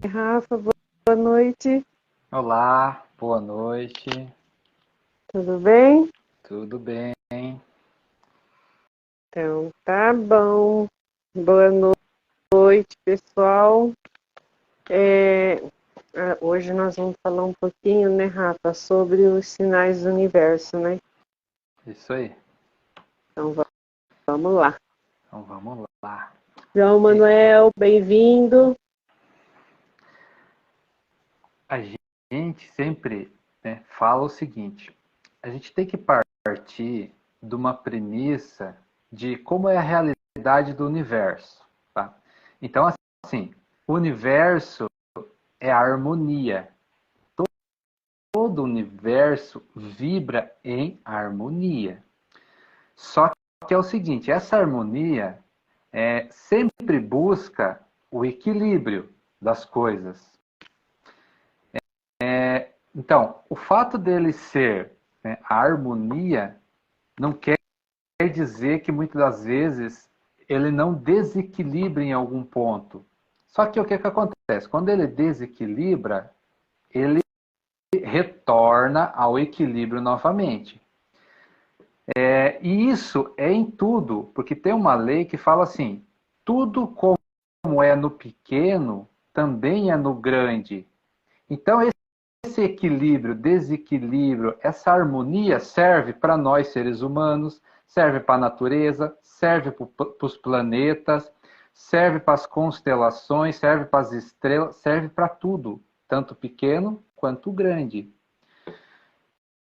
Rafa, boa noite. Olá, boa noite, Tudo bem? tudo bem? Então, tá bom. Boa noite, pessoal. É, hoje nós vamos falar um pouquinho, né, Rafa, sobre os sinais do universo, né? Isso aí, Então, vamos lá. então vamos lá. João E Manuel, bem-vindo. a gente sempre, né, fala o seguinte: a gente tem que partir de uma premissa de como é a realidade do universo, tá? Então, assim, o universo é a harmonia. Todo o universo vibra em harmonia. Só que é o seguinte, essa harmonia sempre busca o equilíbrio das coisas. Então, o fato dele ser, né, a harmonia não quer dizer que muitas das vezes ele não desequilibra em algum ponto. Só que o que acontece? Quando ele desequilibra, ele retorna ao equilíbrio novamente. E isso é em tudo, porque tem uma lei que fala assim: tudo como é no pequeno, também é no grande. Então, esse equilíbrio, desequilíbrio, essa harmonia serve para nós seres humanos, serve para a natureza, serve para os planetas, serve para as constelações, serve para as estrelas, serve para tudo, tanto pequeno quanto grande.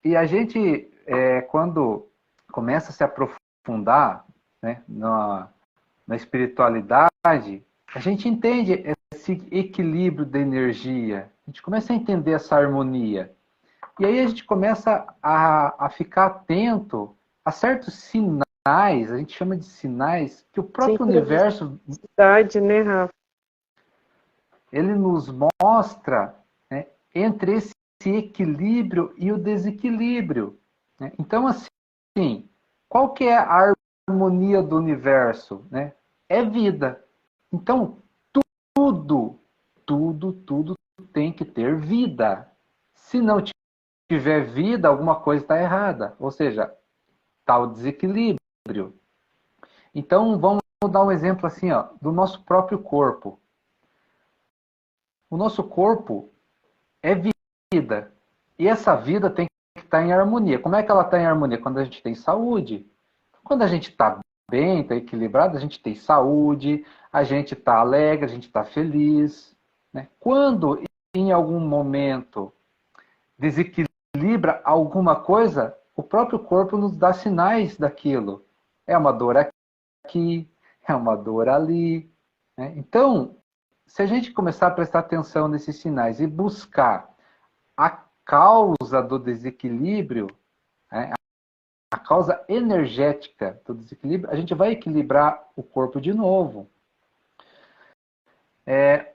E a gente, quando começa a se aprofundar, né, na espiritualidade, a gente entende esse equilíbrio da energia, a gente começa a entender essa harmonia. E aí a gente começa a ficar atento a certos sinais, a gente chama de sinais, que o próprio universo Sincronicidade, né, Rafa? ele nos mostra, né, entre esse equilíbrio e o desequilíbrio. Né? Então, assim, qual que é a harmonia do universo? Né? É vida. Então, tudo, tudo tem que ter vida. Se não tiver vida, alguma coisa está errada. Ou seja, está o desequilíbrio. Então, vamos dar um exemplo assim, ó, do nosso próprio corpo. O nosso corpo é vida. E essa vida tem que estar em harmonia. Como é que ela está em harmonia? Quando a gente tem saúde. Quando a gente está bem, está equilibrado, a gente tem saúde, a gente está alegre, a gente está feliz. Né? Quando em algum momento desequilibra alguma coisa, o próprio corpo nos dá sinais daquilo. É uma dor aqui, é uma dor ali. Né? Então, se a gente começar a prestar atenção nesses sinais e buscar a causa do desequilíbrio, né, a causa energética do desequilíbrio, a gente vai equilibrar o corpo de novo.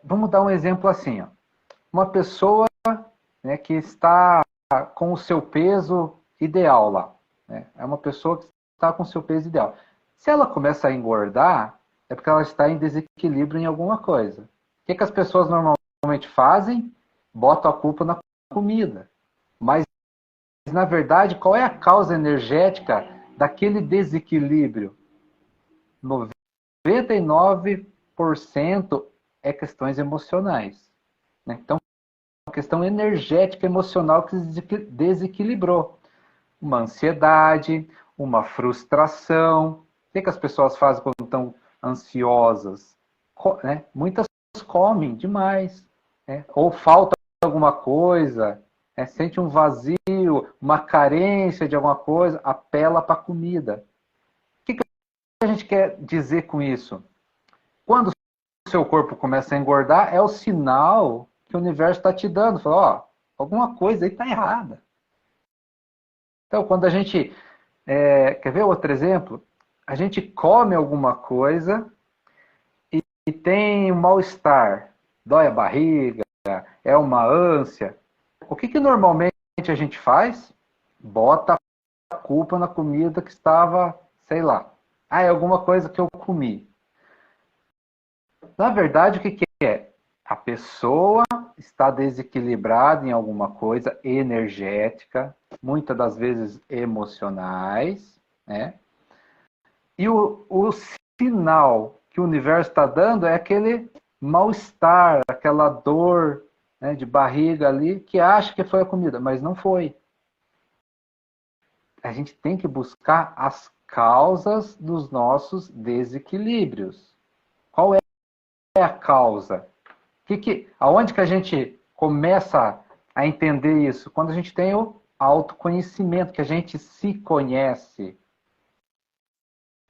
Vamos dar um exemplo assim: ó. Uma pessoa, né, que está com o seu peso ideal lá. Né? É uma pessoa que está com o seu peso ideal. Se ela começa a engordar, é porque ela está em desequilíbrio em alguma coisa. O que as pessoas normalmente fazem? Botam a culpa na comida. Mas, na verdade, qual é a causa energética daquele desequilíbrio? 99% é questões emocionais. Né? Então, uma questão energética, emocional que desequilibrou. Uma ansiedade, uma frustração. O que as pessoas fazem quando estão ansiosas? Né? Muitas comem demais. Né? Ou falta alguma coisa, né? Sente um vazio, uma carência de alguma coisa, apela para a comida. O que a gente quer dizer com isso? Quando o seu corpo começa a engordar, é o sinal que o universo está te dando. Fala, ó, alguma coisa aí está errada. Então, quando a gente. Quer ver outro exemplo? A gente come alguma coisa e tem um mal-estar, dói a barriga, é uma ânsia. O que normalmente a gente faz? Bota a culpa na comida que estava, sei lá. Ah, é alguma coisa que eu comi. Na verdade, o que é? A pessoa está desequilibrada em alguma coisa energética, muitas das vezes emocionais, né? E o sinal que o universo está dando é aquele mal-estar, aquela dor, né, de barriga ali, que acha que foi a comida, mas não foi. A gente tem que buscar as causas dos nossos desequilíbrios. Qual é a causa? Aonde que a gente começa a entender isso? Quando a gente tem o autoconhecimento, que a gente se conhece.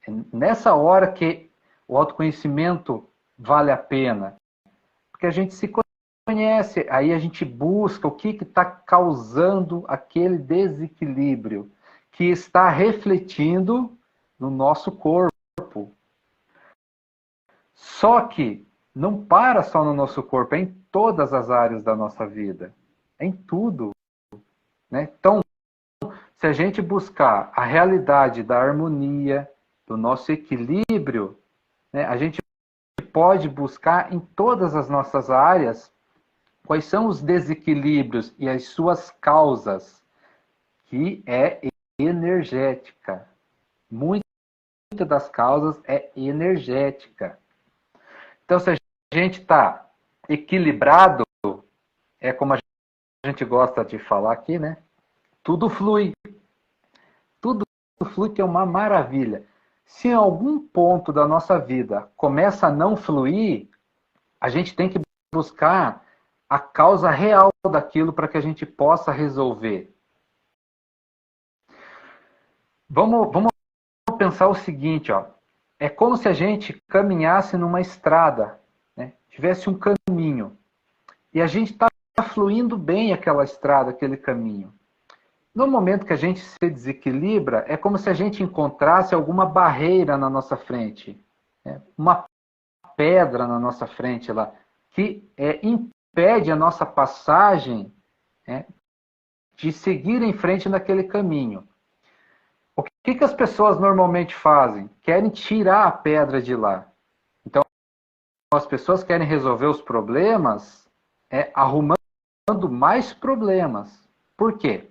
É nessa hora que o autoconhecimento vale a pena. Porque a gente se conhece, aí a gente busca o que está causando aquele desequilíbrio, que está refletindo no nosso corpo. Só que não para só no nosso corpo, é em todas as áreas da nossa vida. É em tudo. Né? Então, se a gente buscar a realidade da harmonia, do nosso equilíbrio, né, a gente pode buscar em todas as nossas áreas quais são os desequilíbrios e as suas causas, que é energética. Muita das causas é energética. Então, se a gente está equilibrado, é como a gente gosta de falar aqui, né? Tudo flui. Tudo flui, que é uma maravilha. Se em algum ponto da nossa vida começa a não fluir, a gente tem que buscar a causa real daquilo para que a gente possa resolver. Vamos pensar o seguinte, ó. É como se a gente caminhasse numa estrada, né? Tivesse um caminho, e a gente está fluindo bem aquela estrada, aquele caminho. No momento que a gente se desequilibra, é como se a gente encontrasse alguma barreira na nossa frente, né? Uma pedra na nossa frente lá, que impede a nossa passagem, né, de seguir em frente naquele caminho. O que as pessoas normalmente fazem? Querem tirar a pedra de lá. Então, as pessoas querem resolver os problemas arrumando mais problemas. Por quê?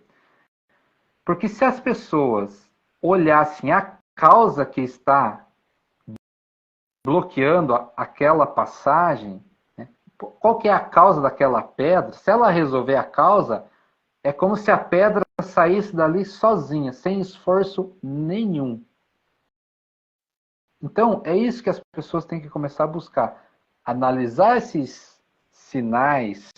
Porque se as pessoas olhassem a causa que está bloqueando aquela passagem, né, qual que é a causa daquela pedra? Se ela resolver a causa, é como se a pedra saísse dali sozinha, sem esforço nenhum. Então, é isso que as pessoas têm que começar a buscar. Analisar esses sinais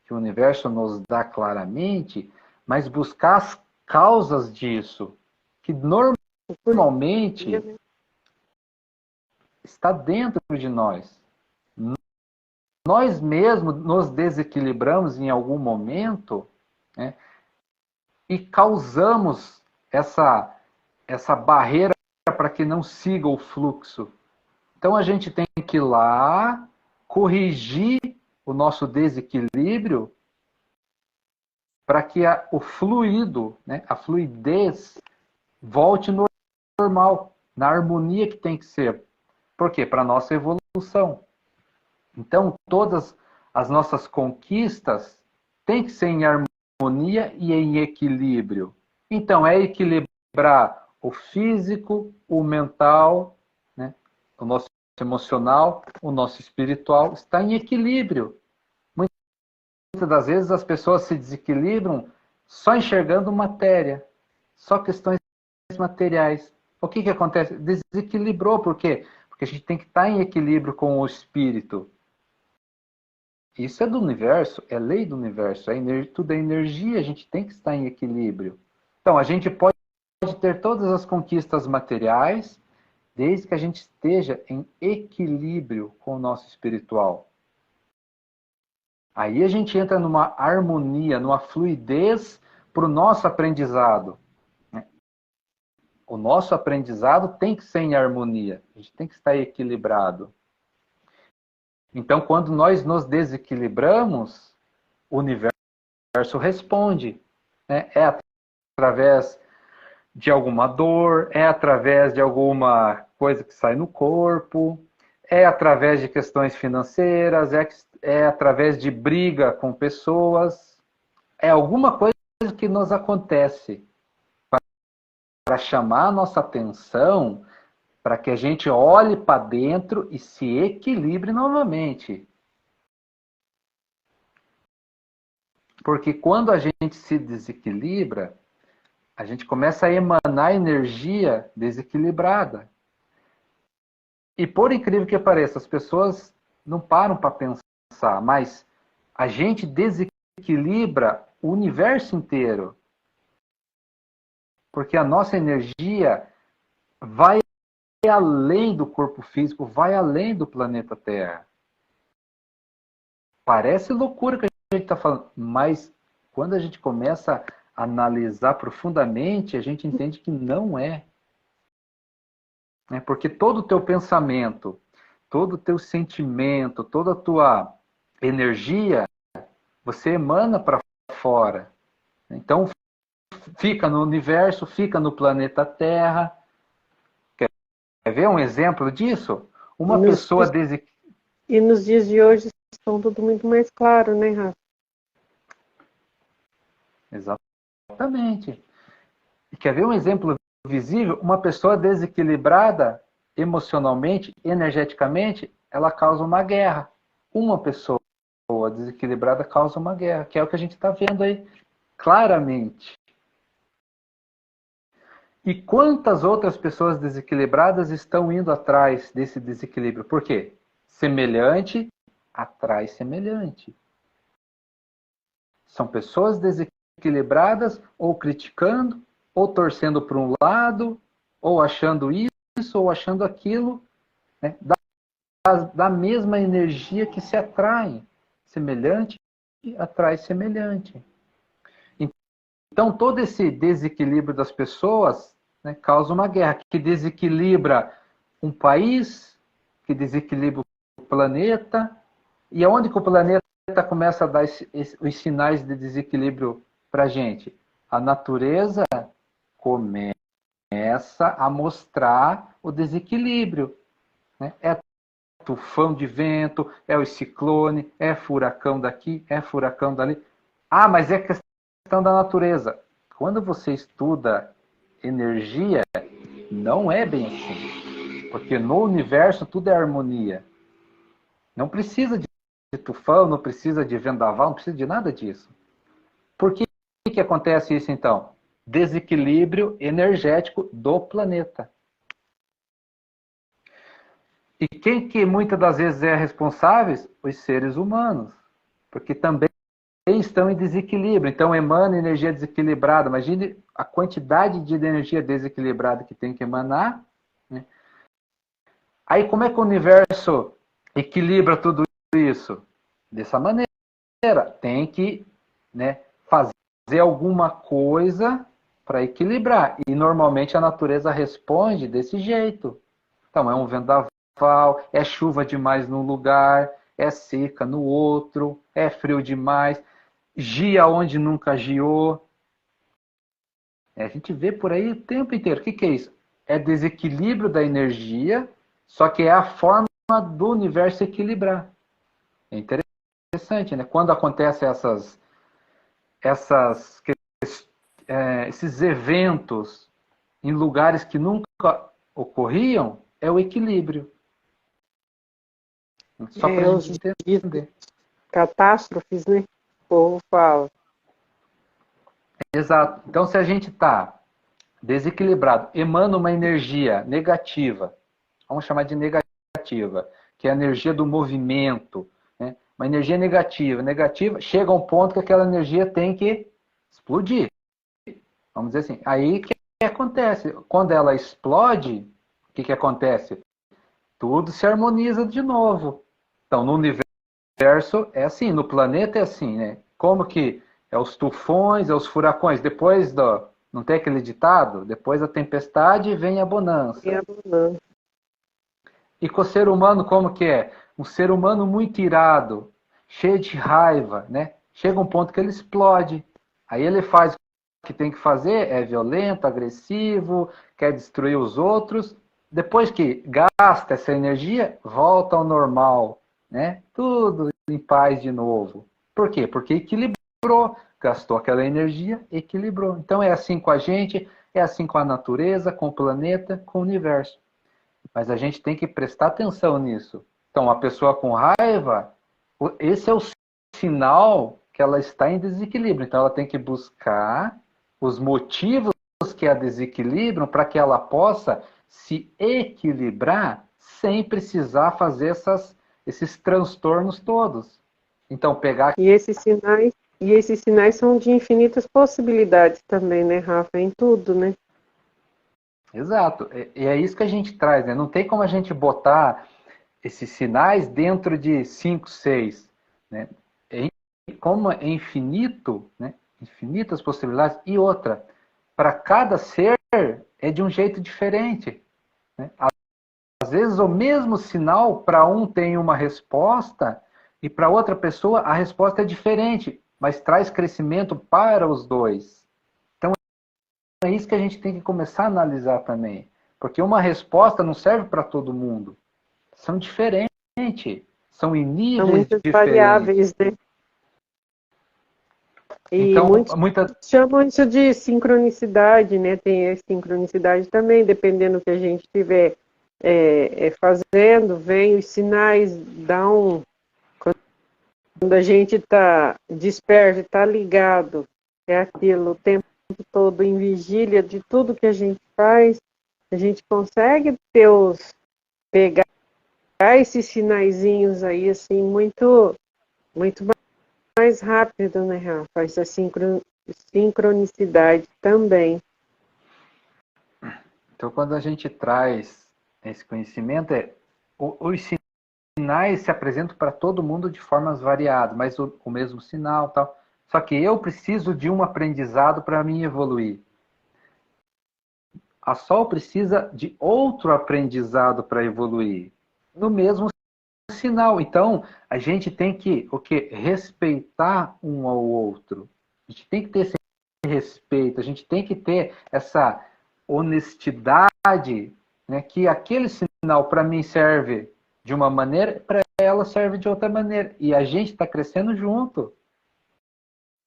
que o universo nos dá claramente, mas buscar as causas disso, que normalmente está dentro de nós. Nós mesmos nos desequilibramos em algum momento, né, e causamos essa barreira para que não siga o fluxo. Então a gente tem que ir lá, corrigir o nosso desequilíbrio para que o fluido, né, a fluidez, volte normal, na harmonia que tem que ser. Por quê? Para a nossa evolução. Então todas as nossas conquistas têm que ser em harmonia e em equilíbrio. Então é equilibrar o físico, o mental, né, o nosso emocional, o nosso espiritual, está em equilíbrio. Muitas das vezes as pessoas se desequilibram só enxergando matéria, só questões materiais. O que acontece? Desequilibrou, por quê? Porque a gente tem que estar em equilíbrio com o espírito. Isso é do universo, é lei do universo, tudo é energia, a gente tem que estar em equilíbrio. Então, a gente pode ter todas as conquistas materiais, desde que a gente esteja em equilíbrio com o nosso espiritual. Aí a gente entra numa harmonia, numa fluidez para o nosso aprendizado. O nosso aprendizado tem que ser em harmonia, a gente tem que estar equilibrado. Então, quando nós nos desequilibramos, o universo responde. Né? É através de alguma dor, é através de alguma coisa que sai no corpo, é através de questões financeiras, é através de briga com pessoas, é alguma coisa que nos acontece para chamar a nossa atenção, para que a gente olhe para dentro e se equilibre novamente. Porque quando a gente se desequilibra, a gente começa a emanar energia desequilibrada. E por incrível que pareça, as pessoas não param para pensar, mas a gente desequilibra o universo inteiro. Porque a nossa energia vai além do corpo físico, vai além do planeta Terra. Parece loucura que a gente está falando, mas quando a gente começa a analisar profundamente, a gente entende que não é. Porque todo o teu pensamento, todo o teu sentimento, toda a tua energia, você emana para fora. Então, fica no universo, fica no planeta Terra. Quer ver um exemplo disso? Uma pessoa desequilibrada. E nos dias de hoje estão tudo muito mais claro, né, Rafa? Exatamente. E quer ver um exemplo visível? Uma pessoa desequilibrada emocionalmente, energeticamente, ela causa uma guerra. Uma pessoa desequilibrada causa uma guerra, que é o que a gente está vendo aí claramente. E quantas outras pessoas desequilibradas estão indo atrás desse desequilíbrio? Por quê? Semelhante atrai semelhante. São pessoas desequilibradas ou criticando, ou torcendo para um lado, ou achando isso, ou achando aquilo, né? Da mesma energia que se atrai. Semelhante atrai semelhante. Então, todo esse desequilíbrio das pessoas, né, causa uma guerra que desequilibra um país, que desequilibra o planeta. E aonde que o planeta começa a dar os sinais de desequilíbrio para a gente? A natureza começa a mostrar o desequilíbrio. Né? É tufão de vento, é o ciclone, é furacão daqui, é furacão dali. Ah, mas é questão da natureza. Quando você estuda energia, não é bem assim. Porque no universo tudo é harmonia. Não precisa de tufão, não precisa de vendaval, não precisa de nada disso. Por que acontece isso então? Desequilíbrio energético do planeta. E quem que muitas das vezes é responsável? Os seres humanos. Porque também estão em desequilíbrio. Então emana energia desequilibrada. Imagine a quantidade de energia desequilibrada que tem que emanar. Né? Aí como é que o universo equilibra tudo isso? Dessa maneira. Tem que, né, fazer alguma coisa para equilibrar. E normalmente a natureza responde desse jeito. Então é um vendaval, é chuva demais num lugar, é seca no outro, é frio demais, gia onde nunca giou. A gente vê por aí o tempo inteiro. O que é isso? É desequilíbrio da energia, só que é a forma do universo equilibrar. É interessante, né? Quando acontecem esses eventos em lugares que nunca ocorriam, é o equilíbrio. Só para a gente entender. Catástrofes, né? O povo fala. Exato. Então, se a gente está desequilibrado, emana uma energia negativa, vamos chamar de negativa, que é a energia do movimento, né? Uma energia negativa, chega a um ponto que aquela energia tem que explodir. Vamos dizer assim. Aí o que acontece? Quando ela explode, o que acontece? Tudo se harmoniza de novo. Então, no universo é assim, no planeta é assim, né? Como que é os tufões, é os furacões. Depois não tem aquele ditado? Depois da tempestade vem a bonança. E a bonança. E com o ser humano, como que é? Um ser humano muito irado, cheio de raiva, né? Chega um ponto que ele explode. Aí ele faz o que tem que fazer, é violento, agressivo, quer destruir os outros. Depois que gasta essa energia, volta ao normal, né? Tudo em paz de novo. Por quê? Porque equilibrou, gastou aquela energia, equilibrou. Então é assim com a gente, é assim com a natureza, com o planeta, com o universo. Mas a gente tem que prestar atenção nisso. Então, a pessoa com raiva, esse é o sinal que ela está em desequilíbrio. Então, ela tem que buscar os motivos que a desequilibram para que ela possa se equilibrar sem precisar fazer esses transtornos todos. Então, pegar... E esses sinais são de infinitas possibilidades também, né, Rafa? Em tudo, né? Exato. E é isso que a gente traz, né? Não tem como a gente botar esses sinais dentro de 5, 6, né? Como é infinito, né? Infinitas possibilidades. E outra, para cada ser é de um jeito diferente, né? Às vezes o mesmo sinal para um tem uma resposta e para outra pessoa a resposta é diferente, mas traz crescimento para os dois. Então é isso que a gente tem que começar a analisar também, porque uma resposta não serve para todo mundo. São diferentes, são em São níveis muitas diferentes. variáveis, né? E Então, muitos muita... chamam isso de sincronicidade, né? Tem a sincronicidade também, dependendo do que a gente estiver fazendo, vem os sinais, quando a gente está desperto, está ligado, é aquilo o tempo todo em vigília de tudo que a gente faz, a gente consegue pegar esses sinaizinhos aí, assim, muito, muito mais rápido, né, Rafa? Essa sincronicidade também. Então, quando a gente traz esse conhecimento, os sinais se apresentam para todo mundo de formas variadas, mas o mesmo sinal, tal. Só que eu preciso de um aprendizado para mim evoluir. A Sol precisa de outro aprendizado para evoluir, no mesmo sinal. Então, a gente tem que respeitar um ao outro. A gente tem que ter esse respeito, a gente tem que ter essa honestidade, né, que aquele sinal para mim serve de uma maneira, para ela serve de outra maneira. E a gente está crescendo junto.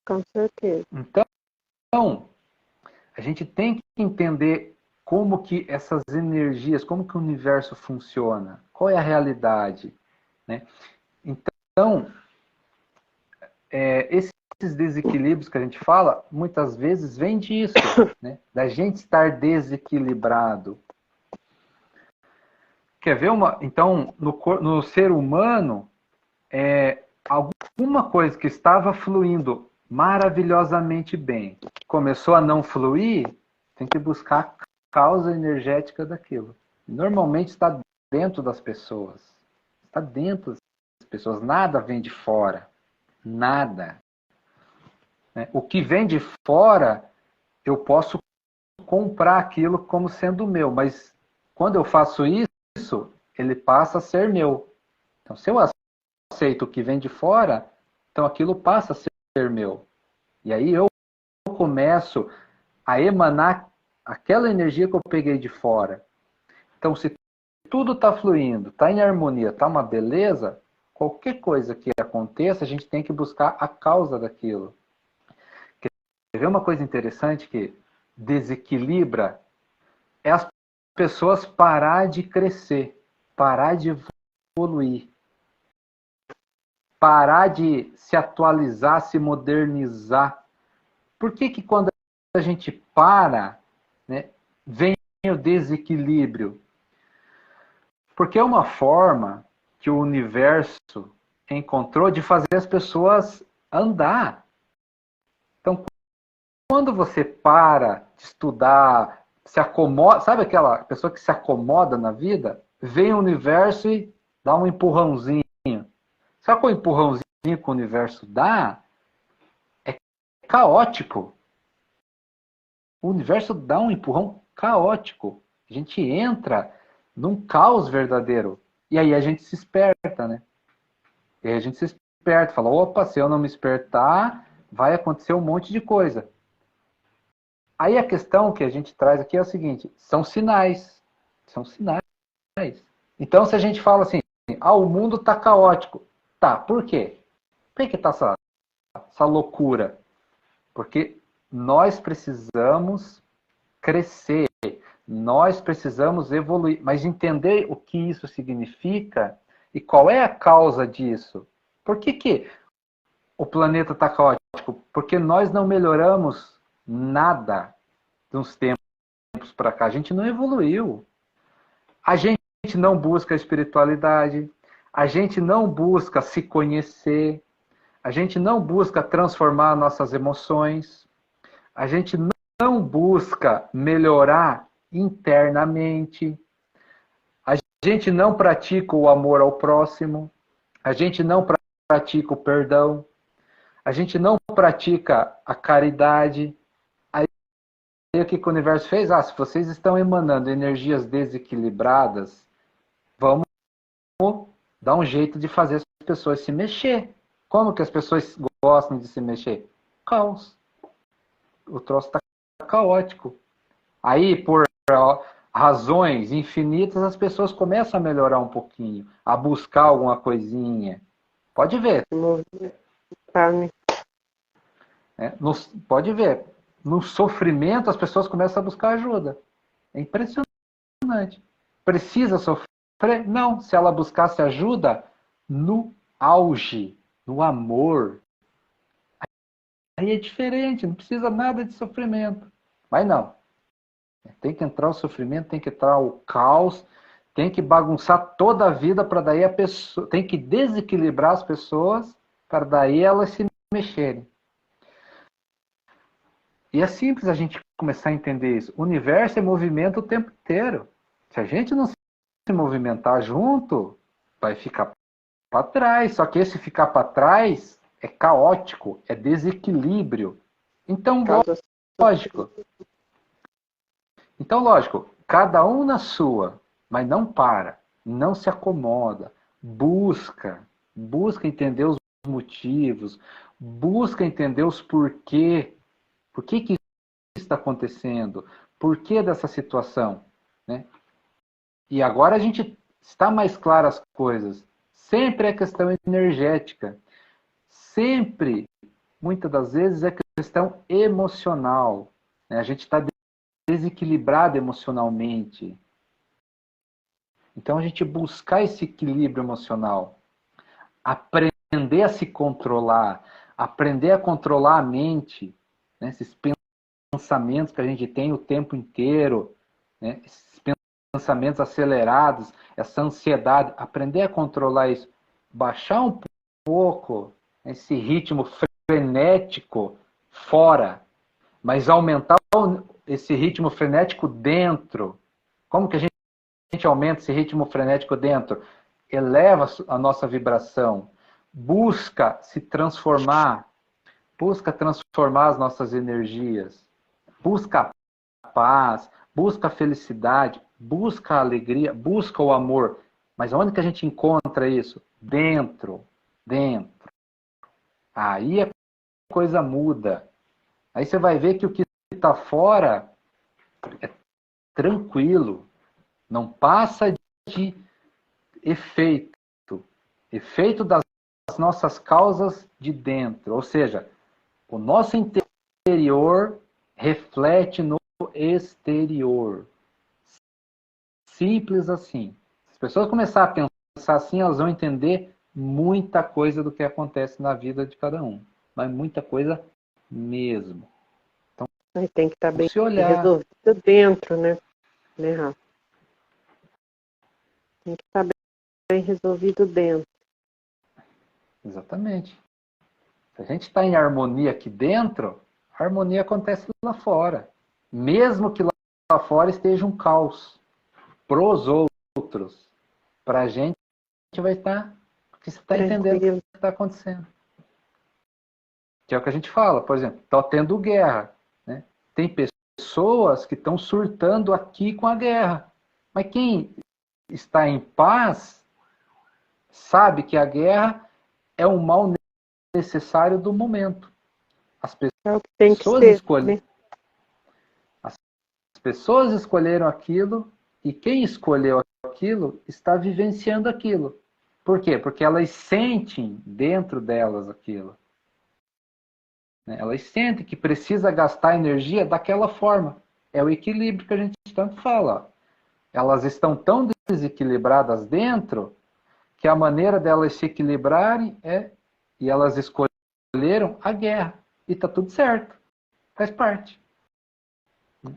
Com certeza. Então, a gente tem que entender como que essas energias, como que o universo funciona, qual é a realidade, né? Então, esses desequilíbrios que a gente fala, muitas vezes vem disso, né? Da gente estar desequilibrado. Quer ver uma? Então, no ser humano, alguma coisa que estava fluindo maravilhosamente bem começou a não fluir, tem que buscar a causa energética daquilo. Normalmente está dentro das pessoas. Está dentro das pessoas. Nada vem de fora. Nada. O que vem de fora, eu posso comprar aquilo como sendo meu, mas quando eu faço isso, ele passa a ser meu. Então, se eu aceito o que vem de fora, então aquilo passa a ser meu. E aí eu começo a emanar aquela energia que eu peguei de fora. Então, se tudo está fluindo, está em harmonia, está uma beleza, qualquer coisa que aconteça, a gente tem que buscar a causa daquilo. Quer ver uma coisa interessante que desequilibra? É as pessoas parar de crescer, parar de evoluir, parar de se atualizar, se modernizar. Por que que quando a gente para, né, vem o desequilíbrio? Porque é uma forma que o universo encontrou de fazer as pessoas andar. Então, quando você para de estudar, se acomoda, sabe aquela pessoa que se acomoda na vida? Vem o universo e dá um empurrãozinho. Sabe qual empurrãozinho que o universo dá? É caótico. O universo dá um empurrão caótico. A gente entra num caos verdadeiro. E aí a gente se esperta, né? E aí a gente se esperta, fala, opa, se eu não me espertar, vai acontecer um monte de coisa. Aí a questão que a gente traz aqui é o seguinte, são sinais. São sinais. Então se a gente fala assim, o mundo está caótico. Tá, por quê? Por que tá essa loucura? Porque nós precisamos crescer, nós precisamos evoluir, mas entender o que isso significa e qual é a causa disso. Por que o planeta está caótico? Porque nós não melhoramos nada de uns tempos para cá. A gente não evoluiu. A gente não busca a espiritualidade, a gente não busca se conhecer, a gente não busca transformar nossas emoções, a gente não busca melhorar internamente, a gente não pratica o amor ao próximo, a gente não pratica o perdão, a gente não pratica a caridade. Aí o que o universo fez? Se vocês estão emanando energias desequilibradas, vamos dar um jeito de fazer as pessoas se mexer. Como que as pessoas gostam de se mexer? Caos. O troço está caótico. Aí, por razões infinitas, as pessoas começam a melhorar um pouquinho, a buscar alguma coisinha. Pode ver. Pode ver. No sofrimento, as pessoas começam a buscar ajuda. É impressionante. Precisa sofrer? Não. Se ela buscasse ajuda no auge, no amor, aí é diferente. Não precisa nada de sofrimento. Mas não. Tem que entrar o sofrimento, tem que entrar o caos, tem que bagunçar toda a vida para daí a pessoa... Tem que desequilibrar as pessoas para daí elas se mexerem. E é simples a gente começar a entender isso. O universo é movimento o tempo inteiro. Se a gente não se movimentar junto, vai ficar para trás. Só que esse ficar para trás é caótico, é desequilíbrio. Então, lógico. Então, lógico, cada um na sua, mas não para, não se acomoda, busca entender os motivos, busca entender os porquê. Por que isso está acontecendo? Por que dessa situação? Né? E agora a gente está mais claro as coisas. Sempre é questão energética. Sempre, muitas das vezes, é questão emocional. Né? A gente está desequilibrado emocionalmente. Então a gente buscar esse equilíbrio emocional. Aprender a se controlar. Aprender a controlar a mente. Né? Esses pensamentos que a gente tem o tempo inteiro, né? Esses pensamentos acelerados, essa ansiedade, aprender a controlar isso, baixar um pouco esse ritmo frenético fora, mas aumentar esse ritmo frenético dentro. Como que a gente aumenta esse ritmo frenético dentro? Eleva a nossa vibração, busca se transformar, busca transformar as nossas energias, busca a paz, busca a felicidade, busca a alegria, busca o amor. Mas onde que a gente encontra isso? Dentro. Aí a coisa muda. Aí você vai ver que o que está fora é tranquilo. Não passa de efeito. Efeito das nossas causas de dentro. Ou seja, o nosso interior reflete no exterior. Simples assim. Se as pessoas começarem a pensar assim, elas vão entender muita coisa do que acontece na vida de cada um. Mas muita coisa mesmo. Então, aí tem que estar bem se olhar, resolvido dentro, né, Rafa? Tem que estar bem resolvido dentro. Exatamente. Se a gente está em harmonia aqui dentro, a harmonia acontece lá fora. Mesmo que lá fora esteja um caos. Pros outros. Para a gente vai estar... Porque você está entendendo o que está acontecendo. Que é o que a gente fala. Por exemplo, está tendo guerra. Né? Tem pessoas que estão surtando aqui com a guerra. Mas quem está em paz sabe que a guerra é um mal necessário do momento. As pessoas escolheram aquilo e quem escolheu aquilo está vivenciando aquilo. Por quê? Porque elas sentem dentro delas aquilo. Elas sentem que precisa gastar energia daquela forma. É o equilíbrio que a gente tanto fala. Elas estão tão desequilibradas dentro que a maneira delas se equilibrarem e elas escolheram a guerra. E está tudo certo. Faz parte.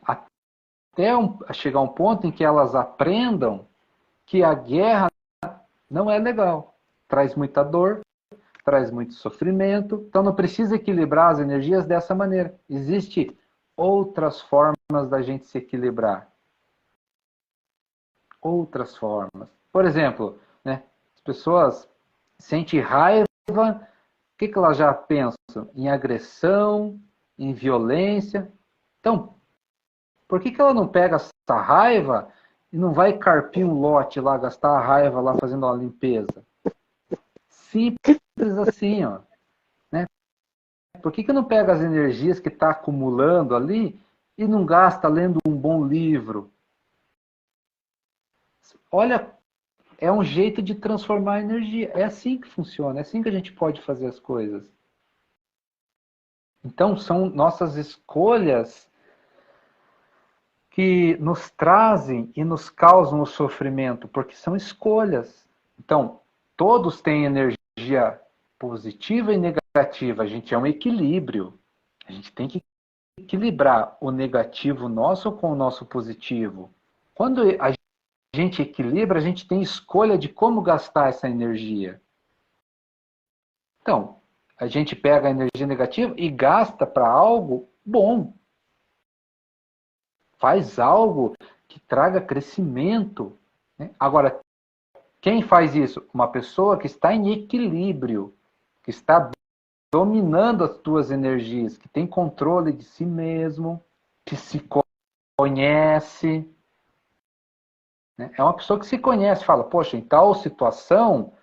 Até chegar um ponto em que elas aprendam que a guerra não é legal. Traz muita dor, traz muito sofrimento. Então não precisa equilibrar as energias dessa maneira. Existem outras formas da gente se equilibrar. Outras formas. Por exemplo, né, as pessoas sentem raiva, o que elas já pensam? Em agressão, em violência. Então, por que ela não pega essa raiva e não vai carpir um lote lá, gastar a raiva lá fazendo uma limpeza? Simples assim, ó. Né? Por que não pega as energias que está acumulando ali e não gasta lendo um bom livro? Olha, é um jeito de transformar a energia. É assim que funciona, é assim que a gente pode fazer as coisas. Então, são nossas escolhas que nos trazem e nos causam o sofrimento, porque são escolhas. Então, todos têm energia positiva e negativa. A gente é um equilíbrio. A gente tem que equilibrar o negativo nosso com o nosso positivo. Quando a gente equilibra, a gente tem escolha de como gastar essa energia. Então, a gente pega a energia negativa e gasta para algo bom. Faz algo que traga crescimento. Né? Agora, quem faz isso? Uma pessoa que está em equilíbrio, que está dominando as suas energias, que tem controle de si mesmo, que se conhece. Né? É uma pessoa que se conhece, fala, poxa, em tal situação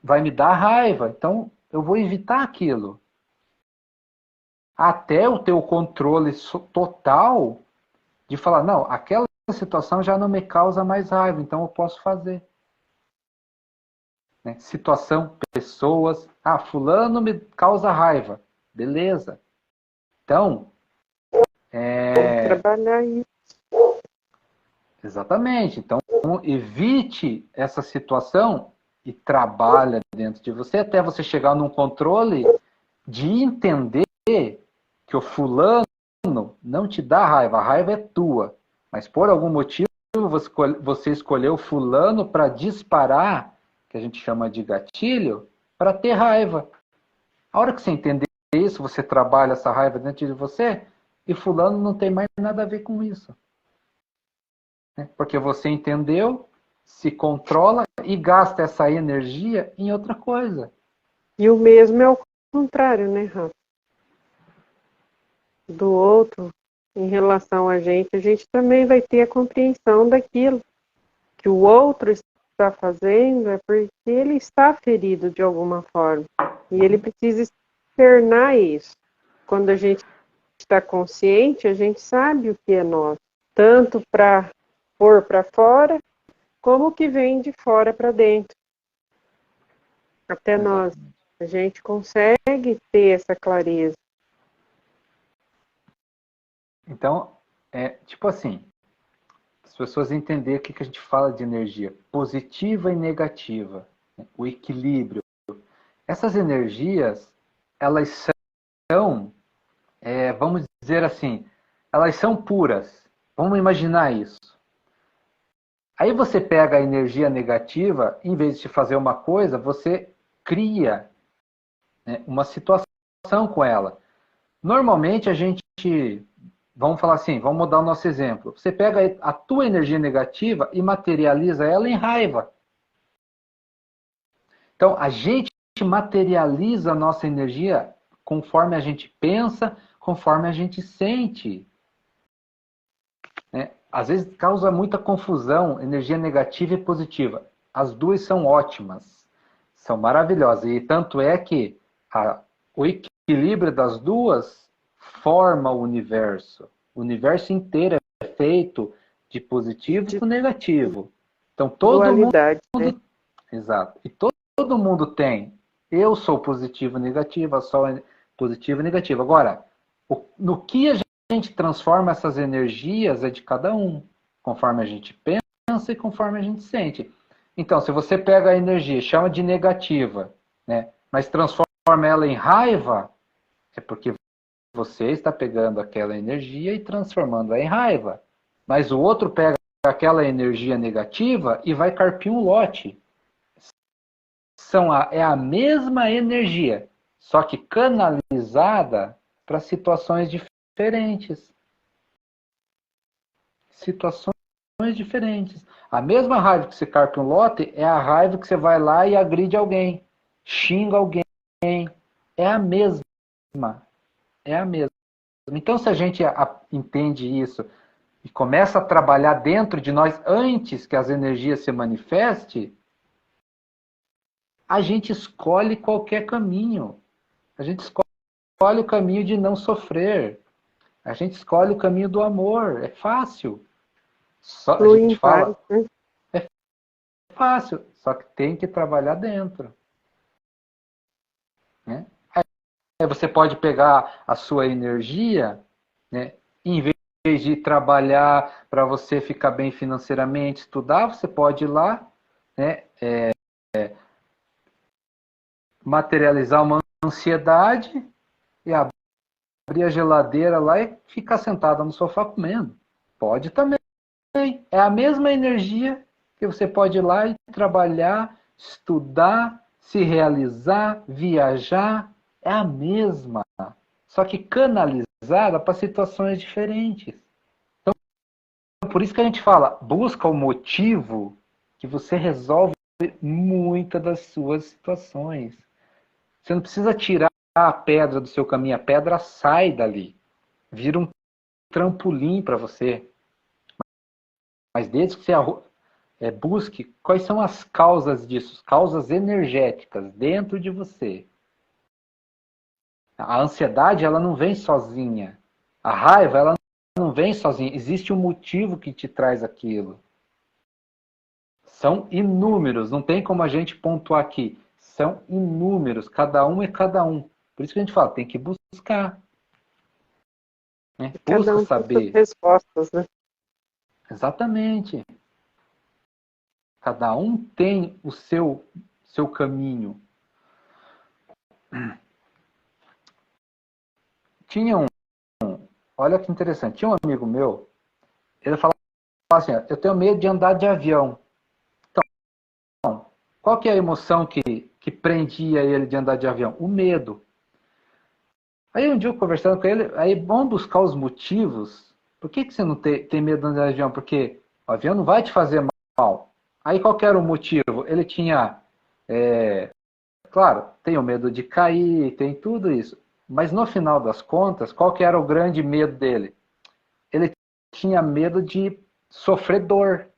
vai me dar raiva, então eu vou evitar aquilo. Até o teu controle total de falar, não, aquela situação já não me causa mais raiva, então eu posso fazer. Né? Situação, pessoas, fulano me causa raiva. Beleza. Então, trabalhar isso. Exatamente. Então, evite essa situação e trabalha dentro de você até você chegar num controle de entender que o fulano não te dá raiva, a raiva é tua. Mas por algum motivo você escolheu fulano para disparar, que a gente chama de gatilho, para ter raiva. A hora que você entender isso, você trabalha essa raiva dentro de você, e fulano não tem mais nada a ver com isso. Porque você entendeu, se controla e gasta essa energia em outra coisa. E o mesmo é o contrário, né, Rafa? Do outro, em relação a gente também vai ter a compreensão daquilo que o outro está fazendo, é porque ele está ferido de alguma forma. E ele precisa externar isso. Quando a gente está consciente, a gente sabe o que é nosso. Tanto para pôr para fora, como o que vem de fora para dentro. Até nós. A gente consegue ter essa clareza. Então, tipo assim, as pessoas entenderem o que a gente fala de energia positiva e negativa, né? O equilíbrio. Essas energias, elas são, vamos dizer assim, elas são puras. Vamos imaginar isso. Aí você pega a energia negativa, em vez de fazer uma coisa, você cria, né, uma situação com ela. Normalmente a gente, vamos falar assim, vamos mudar o nosso exemplo. Você pega a tua energia negativa e materializa ela em raiva. Então a gente materializa a nossa energia conforme a gente pensa, conforme a gente sente. Né? Às vezes causa muita confusão, energia negativa e positiva. As duas são ótimas, são maravilhosas. E tanto é que o equilíbrio das duas forma o universo. O universo inteiro é feito de positivo e negativo. Então todo Dualidade, mundo, né? Exato. E todo mundo tem. Eu sou positivo e negativo, a Sol é positivo e negativo. Agora, no que a gente transforma essas energias é de cada um, conforme a gente pensa e conforme a gente sente. Então, se você pega a energia, chama de negativa, né, mas transforma ela em raiva, é porque você está pegando aquela energia e transformando-a em raiva. Mas o outro pega aquela energia negativa e vai carpir um lote. É a mesma energia, só que canalizada para situações diferentes. Situações diferentes. A mesma raiva que você carpe um lote é a raiva que você vai lá e agride alguém, xinga alguém. É a mesma. É a mesma. Então, se a gente entende isso e começa a trabalhar dentro de nós antes que as energias se manifestem, a gente escolhe qualquer caminho. A gente escolhe o caminho de não sofrer. A gente escolhe o caminho do amor. É fácil. A gente fala, é fácil, só que tem que trabalhar dentro. Né? Aí você pode pegar a sua energia, né? Em vez de trabalhar para você ficar bem financeiramente, estudar, você pode ir lá, né? Materializar uma ansiedade e abrir a geladeira lá e ficar sentada no sofá comendo. Pode também. É a mesma energia que você pode ir lá e trabalhar, estudar, se realizar, viajar. É a mesma, só que canalizada para situações diferentes. Então, por isso que a gente fala, busca o motivo que você resolve muitas das suas situações. Você não precisa tirar a pedra do seu caminho, a pedra sai dali, vira um trampolim para você. Mas desde que você busque quais são as causas disso, causas energéticas dentro de você. A ansiedade, ela não vem sozinha. A raiva, ela não vem sozinha. Existe um motivo que te traz aquilo. São inúmeros, não tem como a gente pontuar aqui. São inúmeros, cada um é cada um. Por isso que a gente fala, tem que buscar. Né? Cada Busca um tem suas saber. respostas, né? Exatamente. Cada um tem o seu caminho. Tinha olha que interessante, tinha um amigo meu, ele falava assim, eu tenho medo de andar de avião. Então, qual que é a emoção que prendia ele de andar de avião? O medo. Aí um dia eu conversando com ele, aí vamos buscar os motivos. Por que você não tem medo de andar de avião? Porque o avião não vai te fazer mal. Aí qual que era o motivo? Ele tinha, claro, tem o medo de cair, tem tudo isso. Mas no final das contas, qual que era o grande medo dele? Ele tinha medo de sofrer dor.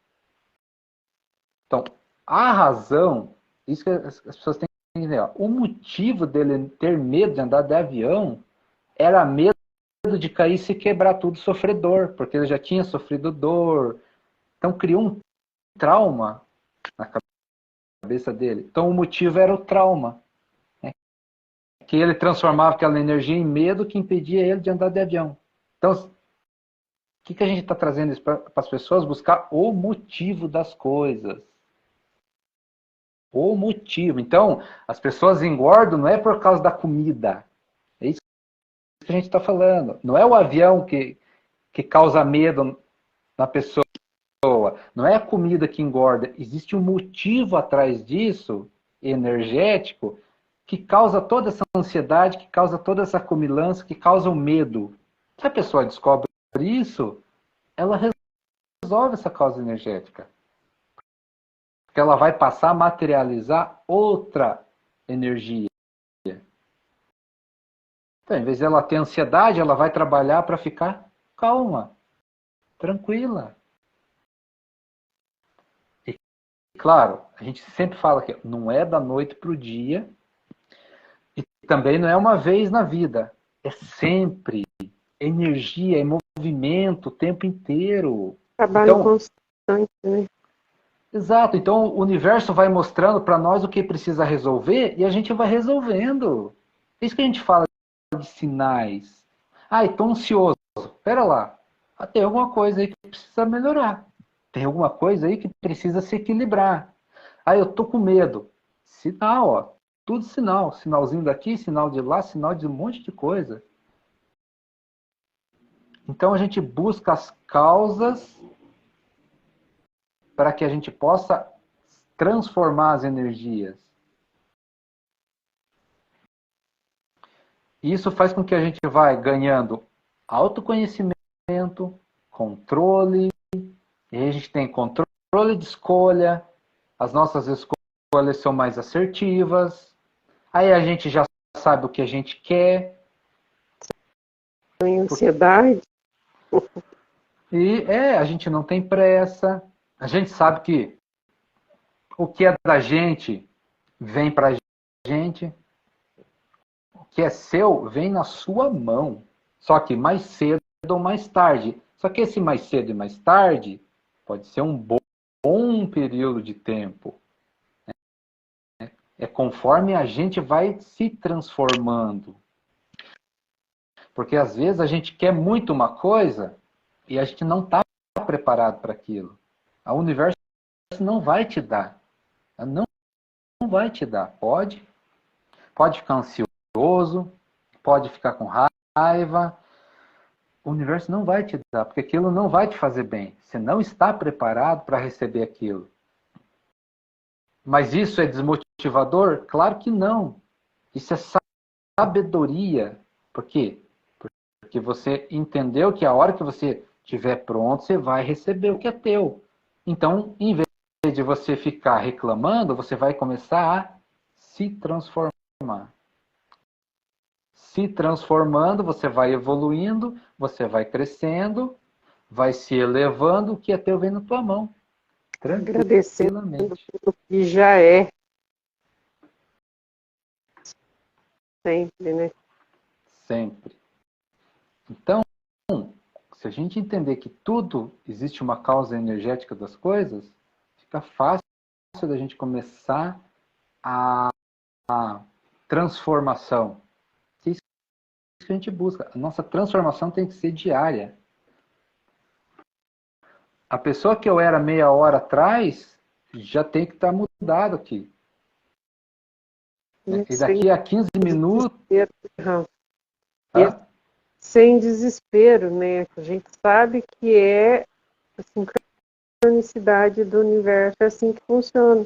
Então, a razão, isso que as pessoas têm que entender, ó, o motivo dele ter medo de andar de avião era medo de cair, se quebrar tudo, sofrer dor, porque ele já tinha sofrido dor. Então, criou um trauma na cabeça dele. Então, o motivo era o trauma, né? Que ele transformava aquela energia em medo que impedia ele de andar de avião. Então, o que a gente está trazendo isso para as pessoas? Buscar o motivo das coisas. O motivo. Então, as pessoas engordam não é por causa da comida. É isso que a gente está falando. Não é o avião que causa medo na pessoa. Não é a comida que engorda. Existe um motivo atrás disso, energético, que causa toda essa ansiedade, que causa toda essa comilança, que causa o medo. Se a pessoa descobre isso, ela resolve essa causa energética. Porque ela vai passar a materializar outra energia. Então, em vez de ela ter ansiedade, ela vai trabalhar para ficar calma, tranquila. E, claro, a gente sempre fala que não é da noite para o dia e também não é uma vez na vida. É sempre energia, é movimento o tempo inteiro. Trabalho Então, constante, né? Exato, então o universo vai mostrando para nós o que precisa resolver e a gente vai resolvendo. É isso que a gente fala de sinais. Ah, estou ansioso. Espera lá. Ah, tem alguma coisa aí que precisa melhorar. Tem alguma coisa aí que precisa se equilibrar. Ah, eu estou com medo. Sinal, ó. Tudo sinal. Sinalzinho daqui, sinal de lá, sinal de um monte de coisa. Então a gente busca as causas para que a gente possa transformar as energias. E isso faz com que a gente vai ganhando autoconhecimento, controle, e aí a gente tem controle de escolha, as nossas escolhas são mais assertivas, aí a gente já sabe o que a gente quer. Tem ansiedade. E a gente não tem pressa, a gente sabe que o que é da gente vem pra gente, o que é seu vem na sua mão, só que mais cedo ou mais tarde. Só que esse mais cedo e mais tarde pode ser um bom período de tempo. É conforme a gente vai se transformando. Porque às vezes a gente quer muito uma coisa e a gente não está preparado para aquilo. O universo não vai te dar. Não vai te dar. Pode ficar ansioso, pode ficar com raiva. O universo não vai te dar, porque aquilo não vai te fazer bem. Você não está preparado para receber aquilo. Mas isso é desmotivador? Claro que não. Isso é sabedoria. Por quê? Porque você entendeu que a hora que você estiver pronto, você vai receber o que é teu. Então, em vez de você ficar reclamando, você vai começar a se transformar. Se transformando, você vai evoluindo, você vai crescendo, vai se elevando, o que é teu vem na tua mão. Agradecendo Tranquilamente. pelo que já é. Sempre, né? Sempre. Então, se a gente entender que tudo existe uma causa energética das coisas, fica fácil da gente começar a transformação. É isso que a gente busca. A nossa transformação tem que ser diária. A pessoa que eu era meia hora atrás já tem que estar mudado aqui. E daqui a 15 minutos. Sem desespero, né? A gente sabe que é a sincronicidade do universo, é assim que funciona.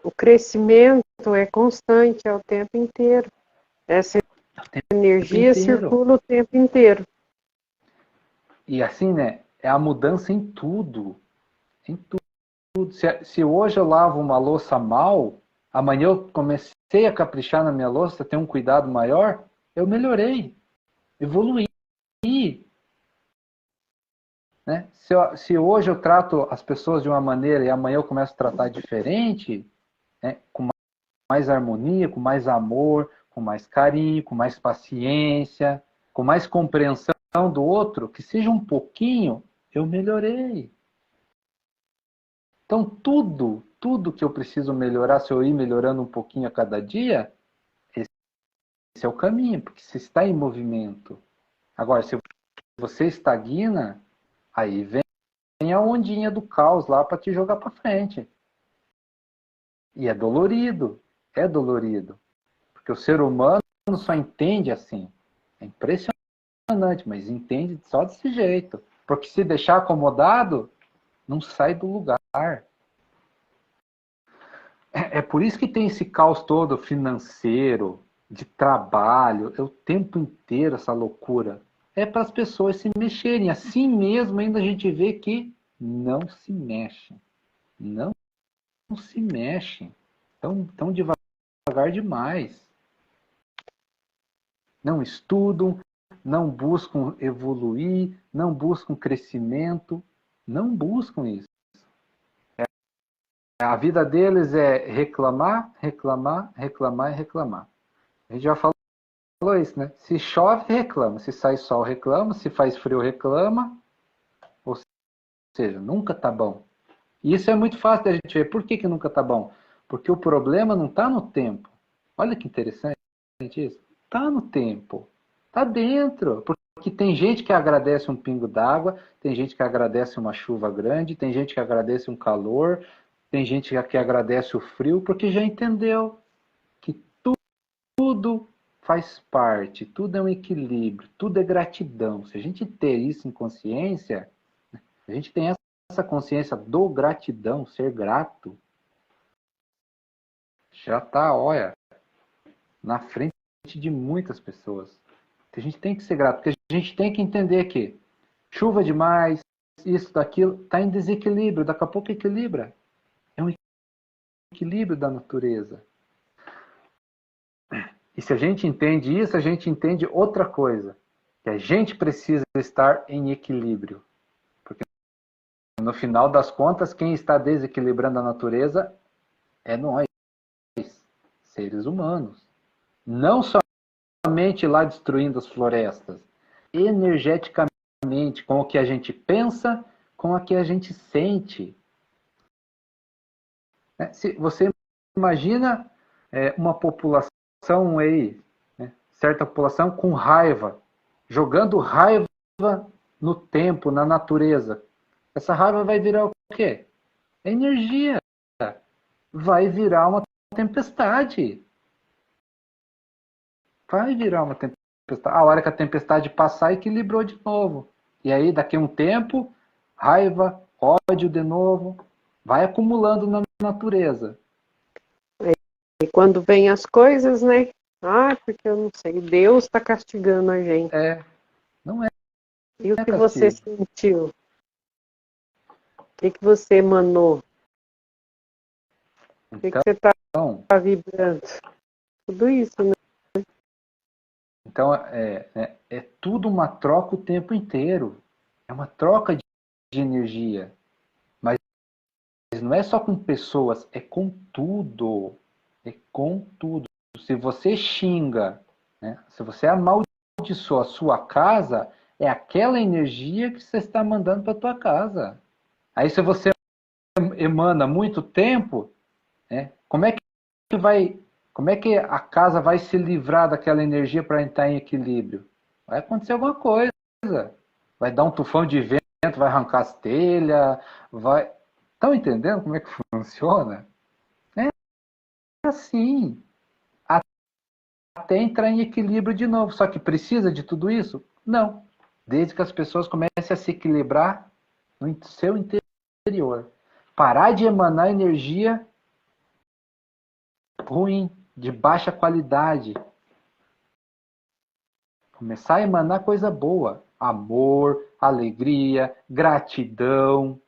O crescimento é constante, é o tempo inteiro. Essa energia circula o tempo inteiro. E assim, né? É a mudança em tudo. Em tudo. Se hoje eu lavo uma louça mal, amanhã eu comecei a caprichar na minha louça, ter um cuidado maior, eu melhorei, evoluí. Né? Se hoje eu trato as pessoas de uma maneira e amanhã eu começo a tratar diferente, né? Com mais harmonia, com mais amor, com mais carinho, com mais paciência, com mais compreensão do outro, que seja um pouquinho, eu melhorei. Então tudo que eu preciso melhorar, se eu ir melhorando um pouquinho a cada dia, esse é o caminho, porque você está em movimento. Agora, se você estagna, aí vem a ondinha do caos lá para te jogar para frente. E é dolorido, porque o ser humano só entende assim. É impressionante, mas entende só desse jeito. Porque se deixar acomodado, não sai do lugar. É por isso que tem esse caos todo financeiro, de trabalho, é o tempo inteiro essa loucura. É para as pessoas se mexerem. Assim mesmo ainda a gente vê que não se mexem. Não se mexem. Tão devagar demais. Não estudam, não buscam evoluir, não buscam crescimento, não buscam isso. A vida deles é reclamar, reclamar, reclamar e reclamar. A gente já falou isso, né? Se chove, reclama. Se sai sol, reclama. Se faz frio, reclama. Ou seja, nunca tá bom. E isso é muito fácil da gente ver. Por que nunca está bom? Porque o problema não está no tempo. Olha que interessante isso. Está no tempo. Está dentro. Porque tem gente que agradece um pingo d'água, tem gente que agradece uma chuva grande, tem gente que agradece um calor, tem gente que agradece o frio, porque já entendeu que tudo faz parte, tudo é um equilíbrio, tudo é gratidão. Se a gente ter isso em consciência, a gente tem essa consciência do gratidão, ser grato, já está, olha, na frente de muitas pessoas. A gente tem que ser grato, porque a gente tem que entender que chuva demais, isso, daquilo, está em desequilíbrio, daqui a pouco equilibra. É um equilíbrio da natureza. E se a gente entende isso, a gente entende outra coisa, que a gente precisa estar em equilíbrio. Porque no final das contas, quem está desequilibrando a natureza é nós, seres humanos. Não somente lá destruindo as florestas, energeticamente, com o que a gente pensa, com o que a gente sente. Se você imagina uma população aí, né, certa população com raiva, jogando raiva no tempo, na natureza. Essa raiva vai virar o quê? É energia. Vai virar uma tempestade. Vai virar uma tempestade. A hora que a tempestade passar, equilibrou de novo. E aí, daqui a um tempo, raiva, ódio de novo, vai acumulando na natureza. E quando vem as coisas, né? Ah, porque eu não sei, Deus está castigando a gente. Não é E o que você castigo. sentiu? O que você emanou? O que você está vibrando? Tudo isso, né? Então, é tudo uma troca o tempo inteiro. É uma troca de energia. Mas não é só com pessoas, é com tudo. É com tudo. Se você xinga, né, se você amaldiçoa a sua casa, é aquela energia que você está mandando para a tua casa. Aí se você emana muito tempo, né, como é que a casa vai se livrar daquela energia para entrar em equilíbrio? Vai acontecer alguma coisa. Vai dar um tufão de vento, vai arrancar as telhas, vai. Estão entendendo como é que funciona? É assim. Até entrar em equilíbrio de novo. Só que precisa de tudo isso? Não. Desde que as pessoas comecem a se equilibrar no seu interior. Parar de emanar energia ruim, de baixa qualidade. Começar a emanar coisa boa. Amor, alegria, gratidão,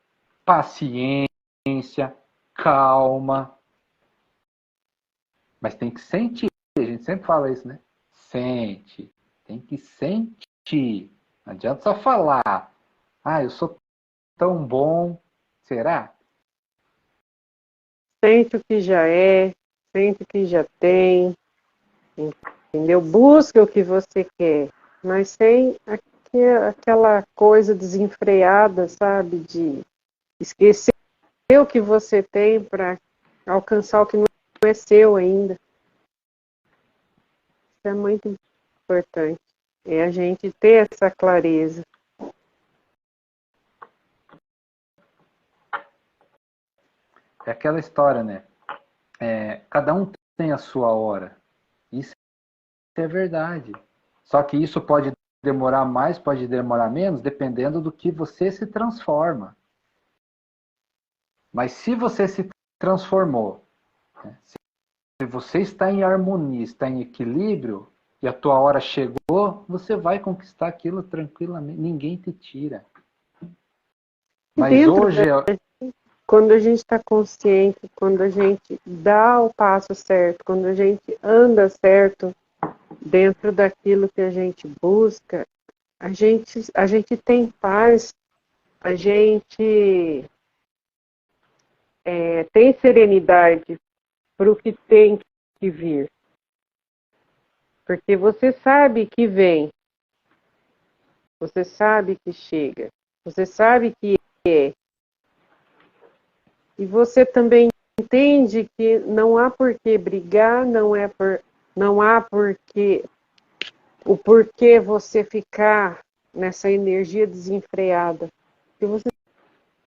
paciência, calma. Mas tem que sentir. A gente sempre fala isso, né? Sente. Tem que sentir. Não adianta só falar. Ah, eu sou tão bom. Será? Sente o que já é, sente o que já tem, entendeu? Busca o que você quer, mas sem aquela coisa desenfreada, sabe? De esquecer o que você tem para alcançar o que não é seu ainda. Isso é muito importante. É a gente ter essa clareza. É aquela história, né? Cada um tem a sua hora. Isso é verdade. Só que isso pode demorar mais, pode demorar menos, dependendo do que você se transforma. Mas se você se transformou, né? Se você está em harmonia, está em equilíbrio, e a tua hora chegou, você vai conquistar aquilo tranquilamente. Ninguém te tira. E Mas dentro hoje quando a gente está consciente, quando a gente dá o passo certo, quando a gente anda certo dentro daquilo que a gente busca, a gente tem paz, a gente tem serenidade para o que tem que vir. Porque você sabe que vem, você sabe que chega, você sabe que é. E você também entende que não há por que brigar, não há o porquê você ficar nessa energia desenfreada. Porque você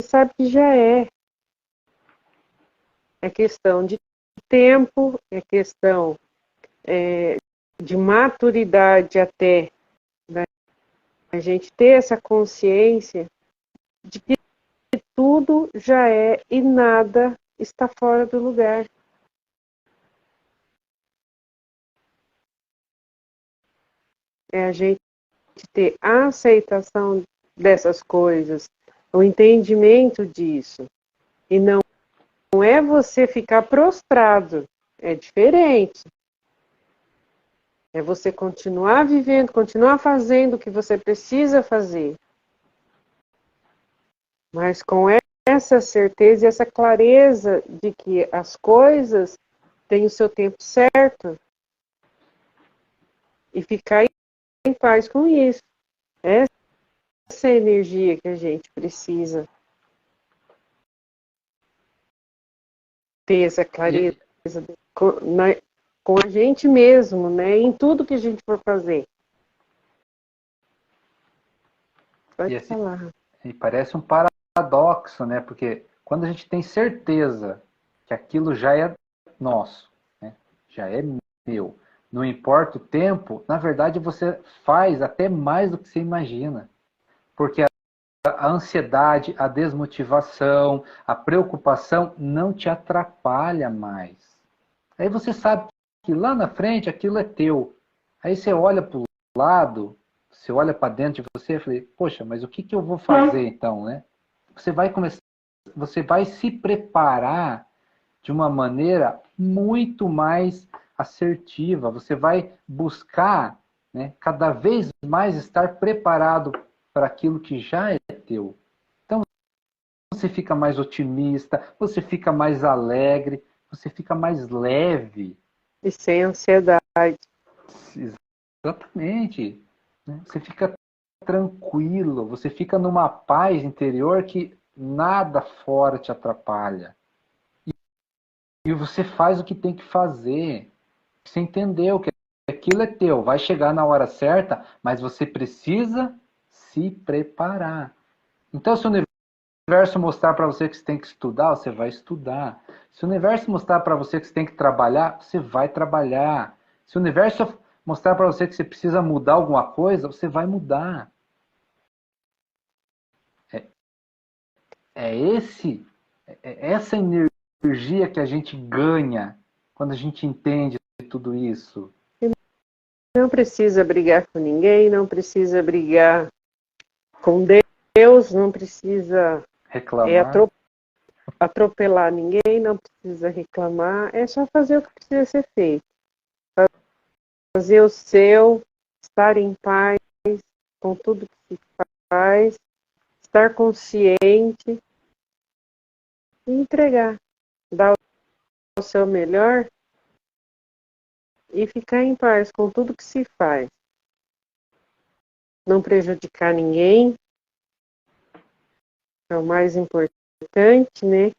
sabe que já é. É questão de tempo, é questão de maturidade até, né? A gente ter essa consciência de que tudo já é e nada está fora do lugar. É a gente ter a aceitação dessas coisas, o entendimento disso. E não é você ficar prostrado, é diferente. É você continuar vivendo, continuar fazendo o que você precisa fazer. Mas com essa certeza e essa clareza de que as coisas têm o seu tempo certo e ficar em paz com isso. Essa energia que a gente precisa ter, essa clareza com a gente mesmo, né? Em tudo que a gente for fazer. Pode falar. E parece um paradoxo, né? Porque quando a gente tem certeza que aquilo já é nosso, né? Já é meu, não importa o tempo, na verdade você faz até mais do que você imagina. Porque a ansiedade, a desmotivação, a preocupação não te atrapalha mais. Aí você sabe que lá na frente aquilo é teu. Aí você olha para o lado, você olha para dentro de você e fala, poxa, mas o que, que eu vou fazer então, né? Você vai começar, você vai se preparar de uma maneira muito mais assertiva. Você vai buscar, né, cada vez mais estar preparado para aquilo que já é teu. Então você fica mais otimista, você fica mais alegre, você fica mais leve. E sem ansiedade. Exatamente. Você fica tranquilo, você fica numa paz interior que nada fora te atrapalha. E você faz o que tem que fazer. Você entendeu que aquilo é teu, vai chegar na hora certa, mas você precisa se preparar. Então, se o universo mostrar para você que você tem que estudar, você vai estudar. Se o universo mostrar para você que você tem que trabalhar, você vai trabalhar. Se o universo mostrar para você que você precisa mudar alguma coisa, você vai mudar. É essa energia que a gente ganha quando a gente entende tudo isso. Não precisa brigar com ninguém, não precisa brigar com Deus, não precisa Reclamar. atropelar ninguém, não precisa reclamar, é só fazer o que precisa ser feito. Fazer o seu, estar em paz com tudo que se faz, estar consciente e entregar, dar o seu melhor e ficar em paz com tudo que se faz. Não prejudicar ninguém, é o mais importante, né?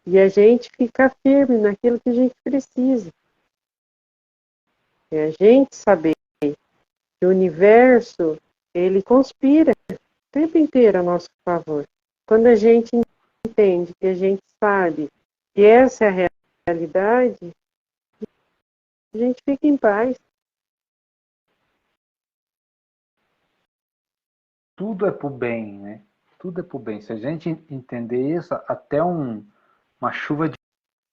E a gente ficar firme naquilo que a gente precisa. É a gente saber que o universo, ele conspira o tempo inteiro a nosso favor. Quando a gente entende, que a gente sabe que essa é a realidade, a gente fica em paz. Tudo é pro bem, né? Tudo é pro bem. Se a gente entender isso, até uma chuva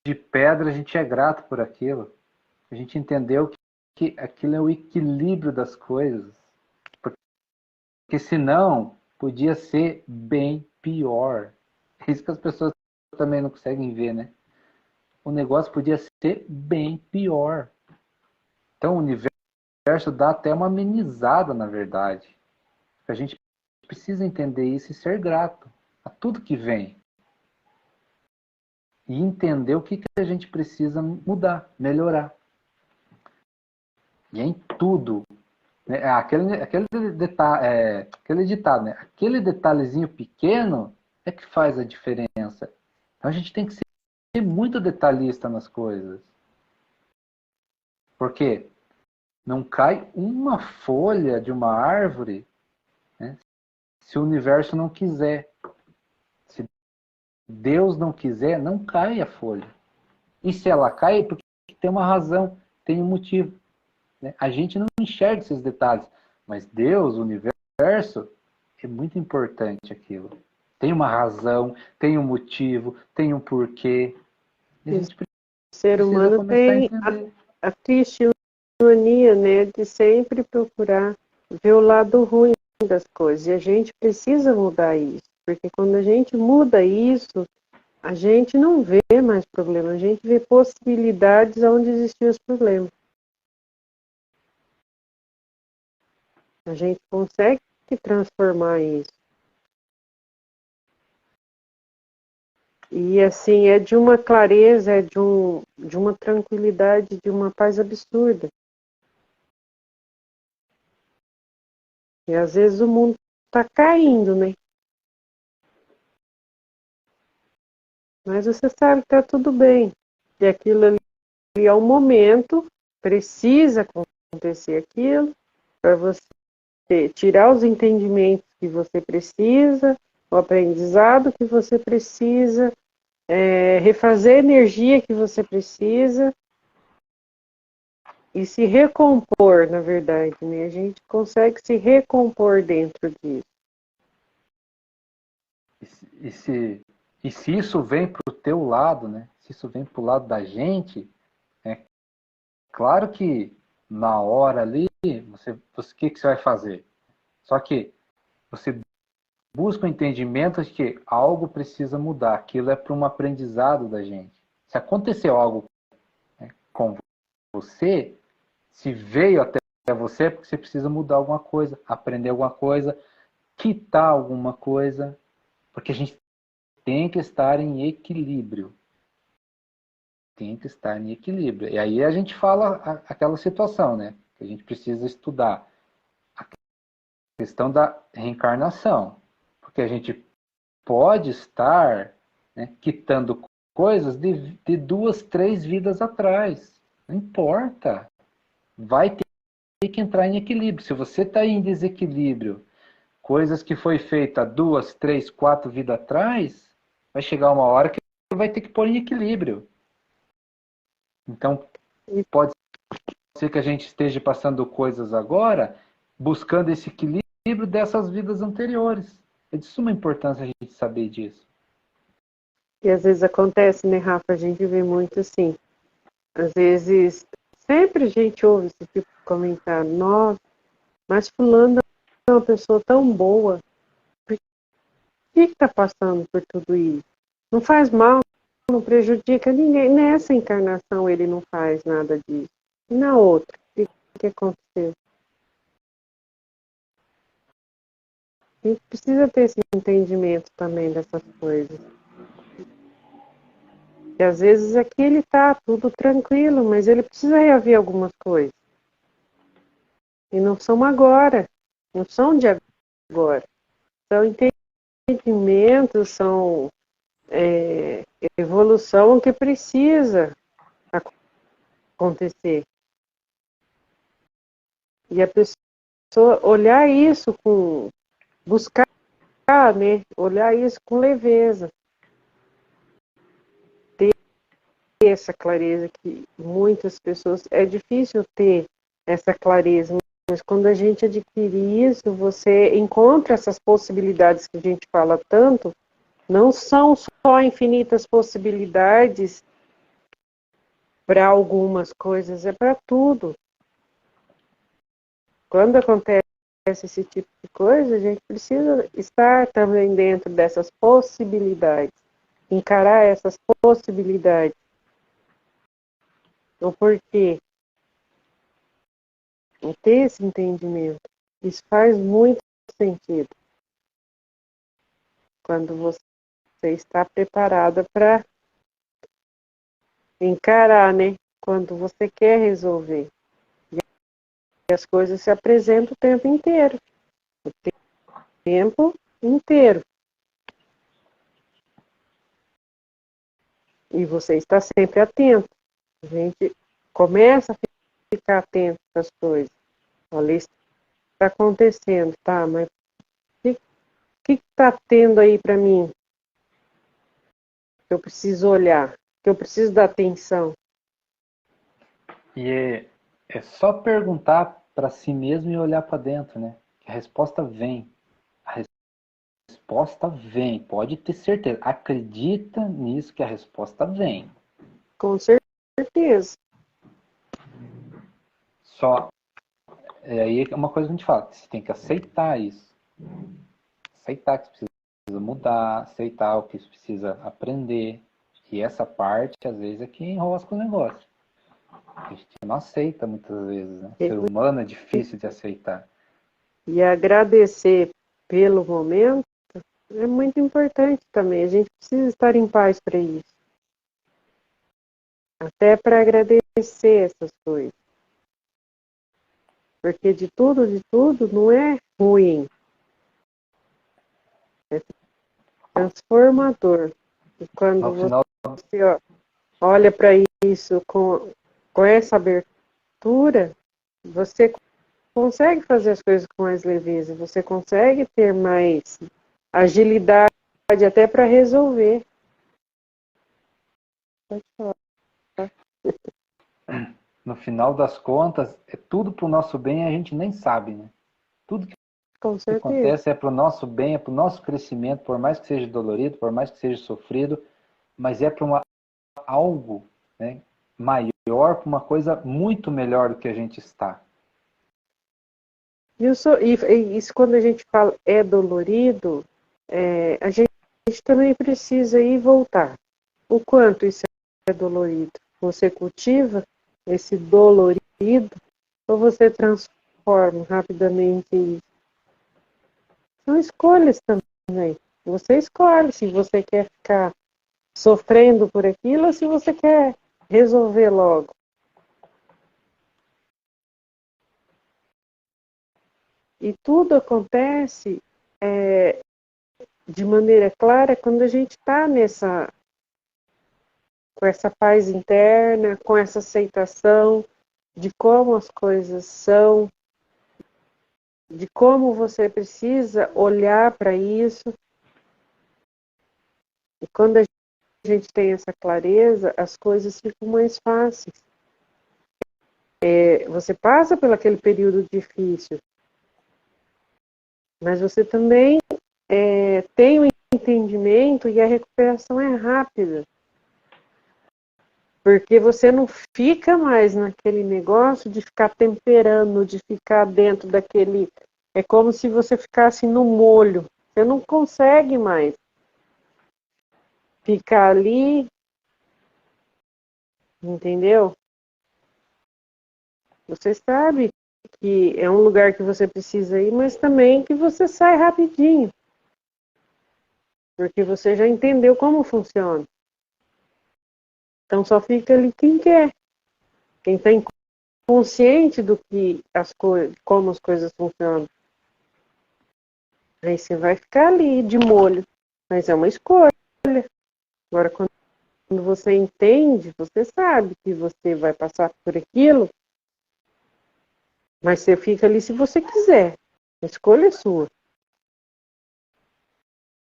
de pedra, a gente é grato por aquilo. A gente entendeu que aquilo é o equilíbrio das coisas. Porque senão, podia ser bem pior. É isso que as pessoas também não conseguem ver, né? O negócio podia ser bem pior. Então, o universo dá até uma amenizada, na verdade. A gente precisa entender isso e ser grato a tudo que vem. E entender o que a gente precisa mudar, melhorar. E é em tudo. Né? Aquele ditado, né? Aquele detalhezinho pequeno é que faz a diferença. Então a gente tem que ser muito detalhista nas coisas. Porque não cai uma folha de uma árvore, né, se o universo não quiser. Se Deus não quiser, não cai a folha. E se ela cai, é porque tem uma razão, tem um motivo. Né? A gente não enxerga esses detalhes, mas Deus, o universo, é muito importante aquilo. Tem uma razão, tem um motivo, tem um porquê. E a E o gente ser precisa humano começar a tem entender. a triste mania, né, de sempre procurar ver o lado ruim das coisas. E a gente precisa mudar isso, porque quando a gente muda isso, a gente não vê mais problema, a gente vê possibilidades onde existiam os problemas. A gente consegue transformar isso. E assim, é de uma clareza, de uma tranquilidade, de uma paz absurda. E às vezes o mundo está caindo, né? Mas você sabe que está tudo bem. E aquilo ali é um momento, precisa acontecer aquilo, para você tirar os entendimentos que você precisa, o aprendizado que você precisa, refazer a energia que você precisa e se recompor, na verdade, né? A gente consegue se recompor dentro disso. E se, e se isso vem para o teu lado, né? Se isso vem para o lado da gente, é claro que na hora ali, o que você vai fazer? Só que você busca o entendimento de que algo precisa mudar. Aquilo é para um aprendizado da gente. Se aconteceu algo, né, com você, se veio até você, é porque você precisa mudar alguma coisa, aprender alguma coisa, quitar alguma coisa, porque a gente tem que estar em equilíbrio. Tem que estar em equilíbrio. E aí a gente fala aquela situação, né? Que a gente precisa estudar a questão da reencarnação. Porque a gente pode estar, né, quitando coisas de 2, 3 vidas atrás. Não importa. Vai ter que entrar em equilíbrio. Se você está em desequilíbrio, coisas que foi feita 2, 3, 4 vidas atrás, vai chegar uma hora que vai ter que pôr em equilíbrio. Então, pode ser que a gente esteja passando coisas agora, buscando esse equilíbrio dessas vidas anteriores. É de suma importância a gente saber disso. E às vezes acontece, né, Rafa? A gente vê muito assim. Às vezes, sempre a gente ouve esse tipo de comentário. Nossa, mas fulano é uma pessoa tão boa. Por que está passando por tudo isso? Não faz mal, não prejudica ninguém. Nessa encarnação ele não faz nada disso. E na outra, o que aconteceu? A gente precisa ter esse entendimento também dessas coisas. E às vezes aqui ele está tudo tranquilo, mas ele precisa reaver algumas coisas. E não são agora, não são de agora. São entendimentos, são evolução que precisa acontecer. E a pessoa olhar isso com, buscar, né, olhar isso com leveza. Ter essa clareza que muitas pessoas, é difícil ter essa clareza, mas quando a gente adquire isso, você encontra essas possibilidades que a gente fala tanto, não são só infinitas possibilidades para algumas coisas, é para tudo. Quando acontece esse tipo de coisa, a gente precisa estar também dentro dessas possibilidades, encarar essas possibilidades. O porquê, ter esse entendimento. Isso faz muito sentido quando você está preparada para encarar, né? Quando você quer resolver. E as coisas se apresentam o tempo inteiro. O tempo inteiro. E você está sempre atento. A gente começa a ficar atento às coisas. Olha, isso está acontecendo, tá? Mas o que está tendo aí para mim? Que eu preciso olhar, que eu preciso dar atenção. E é só perguntar para si mesmo e olhar para dentro, né? Que a resposta vem. A resposta vem, pode ter certeza. Acredita nisso que a resposta vem. Com certeza. Só, aí é uma coisa que a gente fala, você tem que aceitar isso. Aceitar que você precisa mudar, aceitar o que você precisa aprender. E essa parte, às vezes, é que enrosca o negócio. A gente não aceita muitas vezes, né? O ser humano é difícil de aceitar. E agradecer pelo momento é muito importante também. A gente precisa estar em paz para isso. Até para agradecer essas coisas. Porque de tudo, não é ruim. É transformador. E quando Ao final, você olha para isso com essa abertura, você consegue fazer as coisas com mais leveza. Você consegue ter mais agilidade até para resolver. Pode falar. no final das contas, é tudo para o nosso bem e a gente nem sabe, né? Tudo que Com certeza. acontece é para o nosso bem, é para o nosso crescimento, por mais que seja dolorido, por mais que seja sofrido, mas é para algo, né, maior, para uma coisa muito melhor do que a gente está. E isso quando a gente fala é dolorido, a gente também precisa ir e voltar. O quanto isso é dolorido? Você cultiva esse dolorido ou você transforma rapidamente isso? São escolhas também. Você escolhe se você quer ficar sofrendo por aquilo ou se você quer resolver logo. E tudo acontece de maneira clara quando a gente está com essa paz interna, com essa aceitação de como as coisas são, de como você precisa olhar para isso. E quando a gente tem essa clareza, as coisas ficam mais fáceis. Você passa por aquele período difícil, mas você também tem o entendimento e a recuperação é rápida. Porque você não fica mais naquele negócio de ficar temperando, de ficar dentro daquele. É como se você ficasse no molho. Você não consegue mais ficar ali, entendeu? Você sabe que é um lugar que você precisa ir, mas também que você sai rapidinho. Porque você já entendeu como funciona. Então só fica ali quem quer. Quem está consciente do que como as coisas funcionam. Aí você vai ficar ali de molho. Mas é uma escolha. Agora, quando você entende, você sabe que você vai passar por aquilo, mas você fica ali se você quiser. A escolha é sua.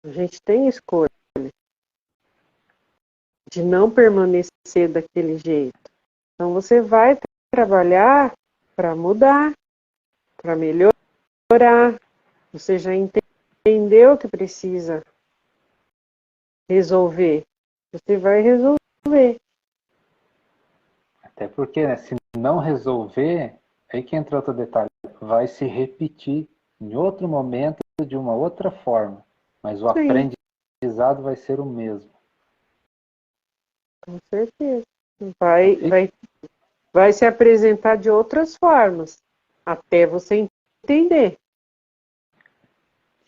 A gente tem escolha de não permanecer daquele jeito. Então você vai trabalhar para mudar, para melhorar. Você já entendeu que precisa resolver. Você vai resolver. Até porque, né, se não resolver, aí que entra outro detalhe, vai se repetir em outro momento, de uma outra forma, mas o Sim, aprendizado vai ser o mesmo. com certeza. Então, fica... Vai se apresentar de outras formas, até você entender.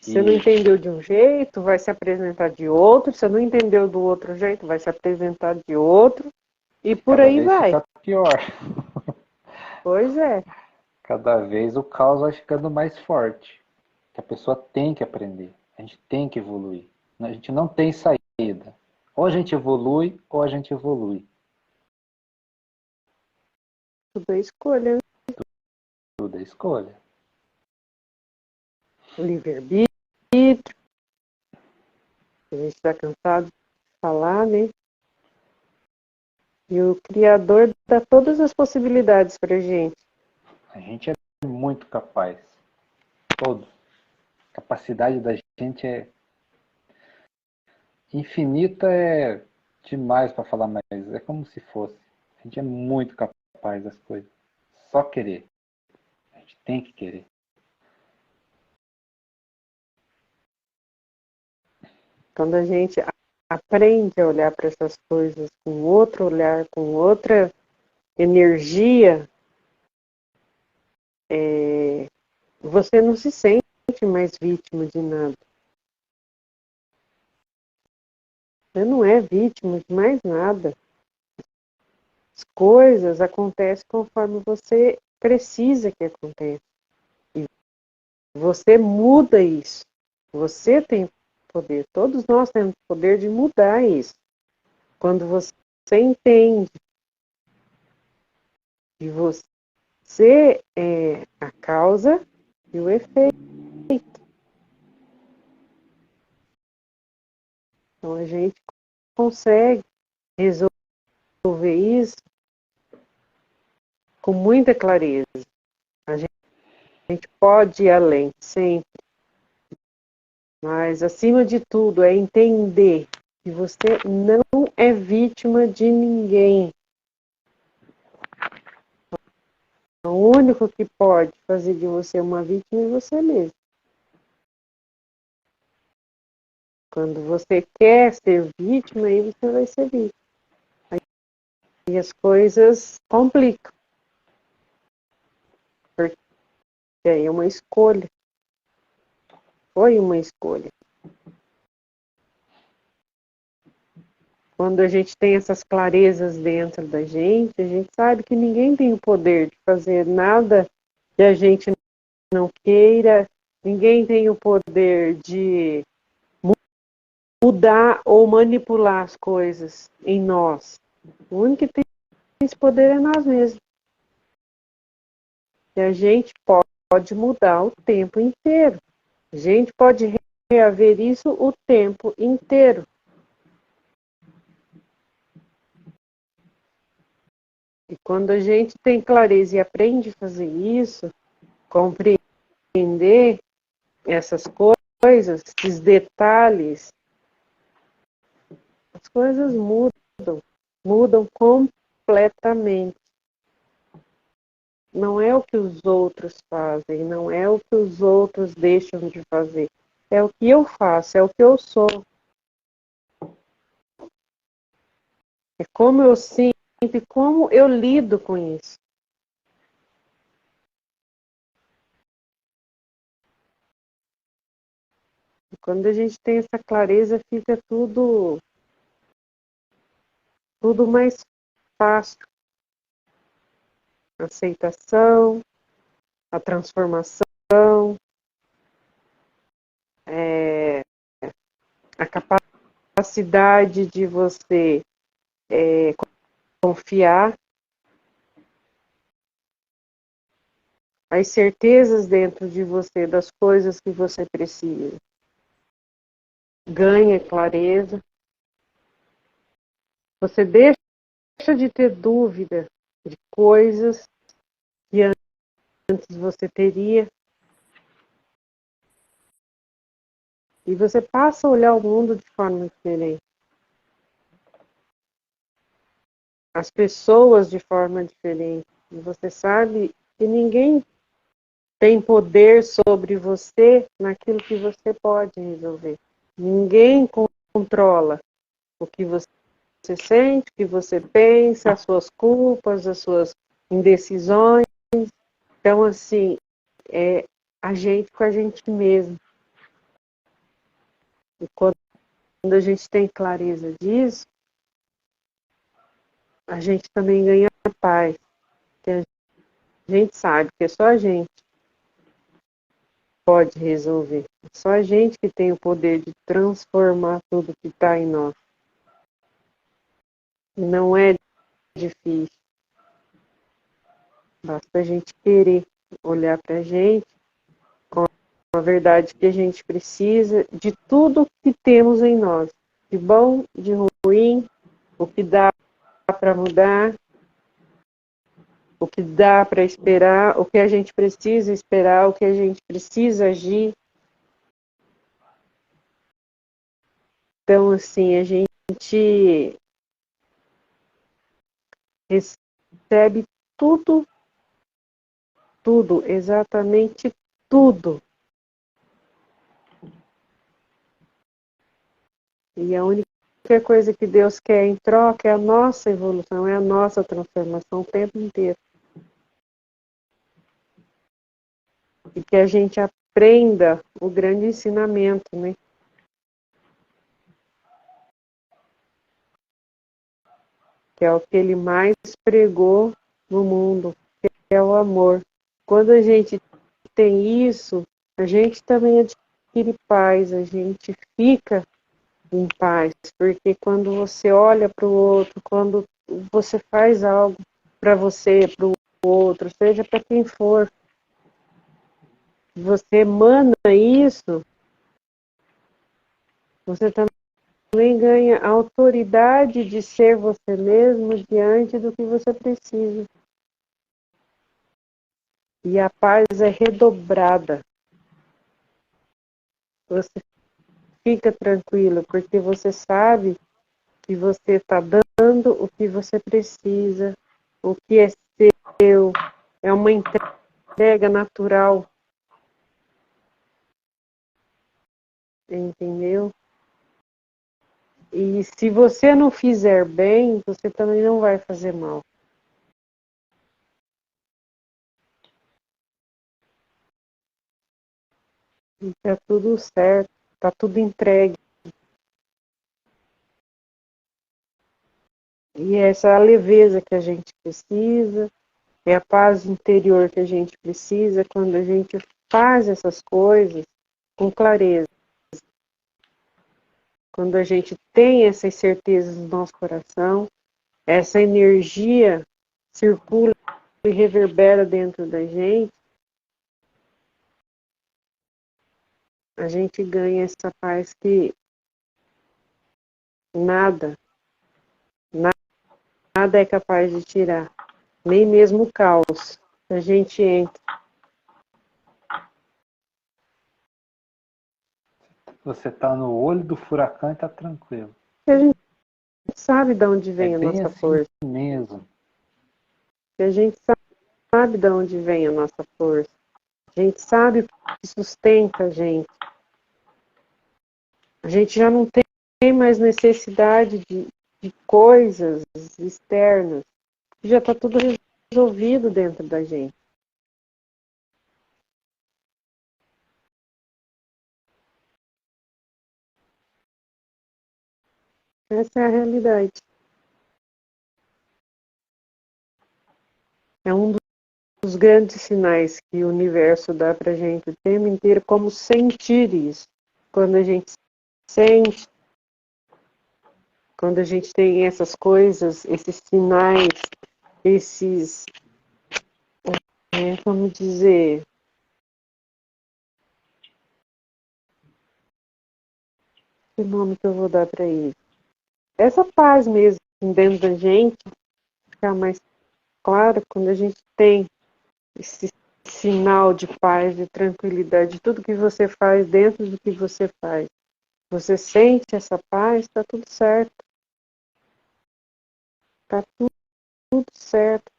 Se você não E entendeu de um jeito, vai se apresentar de outro. Se você não entendeu do outro jeito, vai se apresentar de outro. E por cada aí vez vai. fica pior. Pois é. Cada vez o caos vai ficando mais forte. Que a pessoa tem que aprender. A gente tem que evoluir. A gente não tem saída. Ou a gente evolui, ou a gente evolui. Tudo é escolha, né? Tudo é escolha. Livre-arbítrio, a gente está cansado de falar, né? E o Criador dá todas as possibilidades para a gente. A gente é muito capaz. Todos. A capacidade da gente é infinita, é demais para falar, mas é como se fosse. A gente é muito capaz das coisas. Só querer. A gente tem que querer. Quando a gente aprende a olhar para essas coisas com outro olhar, com outra energia, você não se sente mais vítima de nada. Você não é vítima de mais nada. As coisas acontecem conforme você precisa que aconteça. E você muda isso. Você tem poder. Todos nós temos poder de mudar isso. Quando você entende que você é a causa e o efeito. Então a gente consegue resolver isso com muita clareza. A gente pode ir além, sempre. Mas, acima de tudo, é entender que você não é vítima de ninguém. O único que pode fazer de você uma vítima é você mesmo. Quando você quer ser vítima, aí você vai ser vítima. Aí as coisas complicam. Porque aí é uma escolha. Foi uma escolha. Quando a gente tem essas clarezas dentro da gente, a gente sabe que ninguém tem o poder de fazer nada que a gente não queira, ninguém tem o poder de mudar ou manipular as coisas em nós. O único que tem esse poder é nós mesmos. E a gente pode mudar o tempo inteiro. A gente pode reaver isso o tempo inteiro. E quando a gente tem clareza e aprende a fazer isso, compreender essas coisas, esses detalhes, as coisas mudam completamente. Não é o que os outros fazem, não é o que os outros deixam de fazer. É o que eu faço, é o que eu sou. É como eu sinto e como eu lido com isso. E quando a gente tem essa clareza, fica tudo mais fácil. A aceitação, a transformação, a capacidade de você confiar, as certezas dentro de você das coisas que você precisa. Ganha clareza. Você deixa de ter dúvida de coisas que antes você teria. E você passa a olhar o mundo de forma diferente. As pessoas de forma diferente. E você sabe que ninguém tem poder sobre você naquilo que você pode resolver. Ninguém controla o que você sente, o que você pensa, as suas culpas, as suas indecisões. Então, assim, é a gente com a gente mesmo. E quando a gente tem clareza disso, a gente também ganha paz. Porque a gente sabe que é só a gente pode resolver. É só a gente que tem o poder de transformar tudo que está em nós. Não é difícil. Basta a gente querer olhar para a gente com a verdade que a gente precisa de tudo que temos em nós. De bom, de ruim, o que dá para mudar, o que dá para esperar, o que a gente precisa esperar, o que a gente precisa agir. Então, assim, a gente recebe tudo, tudo, exatamente tudo. E a única coisa que Deus quer em troca é a nossa evolução, é a nossa transformação o tempo inteiro. E que a gente aprenda o grande ensinamento, né? Que é o que ele mais pregou no mundo, que é o amor. Quando a gente tem isso, a gente também adquire paz, a gente fica em paz, porque quando você olha para o outro, quando você faz algo para você, para o outro, seja para quem for, você emana isso, você também ganha a autoridade de ser você mesmo diante do que você precisa. E a paz é redobrada. Você fica tranquilo, porque você sabe que você está dando o que você precisa, o que é seu, é uma entrega natural, entendeu? E se você não fizer bem, você também não vai fazer mal. E tá tudo certo, tá tudo entregue. E essa é a leveza que a gente precisa, é a paz interior que a gente precisa quando a gente faz essas coisas com clareza. Quando a gente tem essas certezas no nosso coração, essa energia circula e reverbera dentro da gente, a gente ganha essa paz que nada, nada é capaz de tirar, nem mesmo o caos. A gente entra. Você está no olho do furacão e está tranquilo. A gente sabe de onde É vem a bem nossa assim força. mesmo. A gente sabe de onde vem a nossa força. A gente sabe o que sustenta a gente. A gente já não tem mais necessidade de coisas externas. Já está tudo resolvido dentro da gente. Essa é a realidade. É um dos grandes sinais que o universo dá para a gente o tempo inteiro, como sentir isso. Quando a gente sente, quando a gente tem essas coisas, esses sinais, esses, vamos dizer, que nome que eu vou dar para isso? Essa paz mesmo dentro da gente ficar mais clara quando a gente tem esse sinal de paz, de tranquilidade, tudo que você faz dentro do que você faz. Você sente essa paz, está tudo certo. Está tudo certo.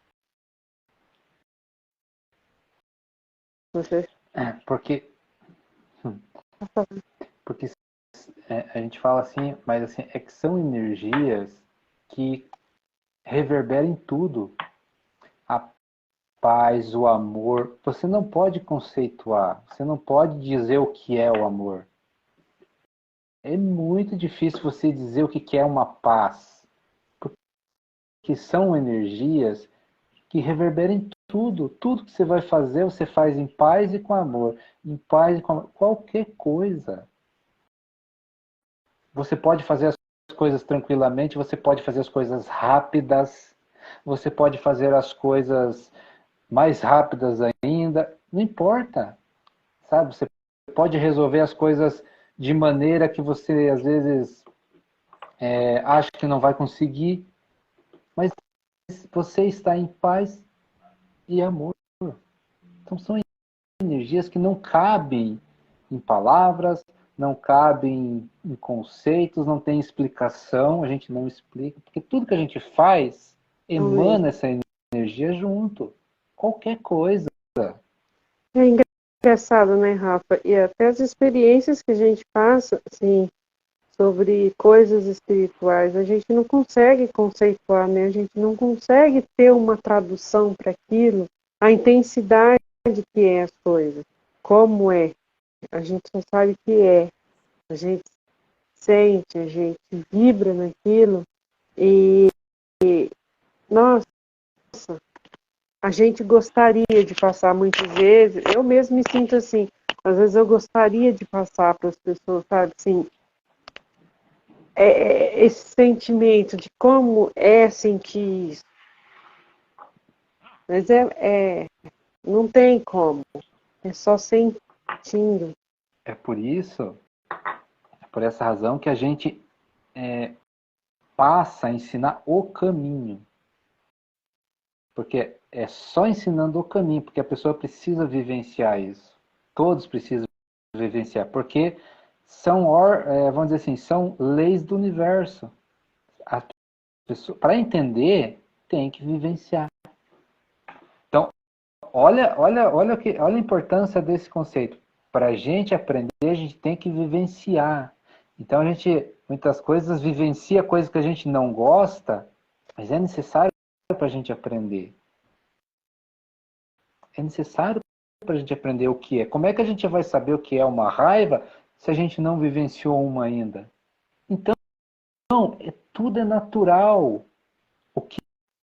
Você Porque, porque a gente fala assim, mas assim, é que são energias que reverberam em tudo. A paz, o amor. Você não pode conceituar, você não pode dizer o que é o amor. É muito difícil você dizer o que é uma paz, porque são energias que reverberam em tudo. Tudo que você vai fazer, você faz em paz e com amor. Em paz e com amor. Qualquer coisa. Você pode fazer as coisas tranquilamente, você pode fazer as coisas rápidas, você pode fazer as coisas mais rápidas ainda, não importa, sabe? Você pode resolver as coisas de maneira que você, às vezes, acha que não vai conseguir, mas você está em paz e amor. Então são energias que não cabem em palavras, não cabem em conceitos, não tem explicação, a gente não explica, porque tudo que a gente faz emana essa energia junto. Qualquer coisa. É engraçado, né, Rafa? E até as experiências que a gente passa, assim, sobre coisas espirituais, a gente não consegue conceituar, né? A gente não consegue ter uma tradução para aquilo, a intensidade que é as coisas, como é. A gente só sabe que é. A gente sente, a gente vibra naquilo e, nossa, a gente gostaria de passar muitas vezes, eu mesmo me sinto assim, às vezes eu gostaria de passar para as pessoas, sabe, assim, esse sentimento de como é sentir isso. Mas não tem como, é só sentindo. É por isso, é por essa razão que a gente passa a ensinar o caminho. Porque é só ensinando o caminho, porque a pessoa precisa vivenciar isso. Todos precisam vivenciar, porque são, vamos dizer assim, são leis do universo. Para entender, tem que vivenciar. Então, olha a importância desse conceito. Para a gente aprender, a gente tem que vivenciar. Então, a gente, muitas coisas, vivencia coisas que a gente não gosta, mas é necessário para a gente aprender. É necessário para a gente aprender o que é. Como é que a gente vai saber o que é uma raiva se a gente não vivenciou uma ainda? Então, tudo é natural. O que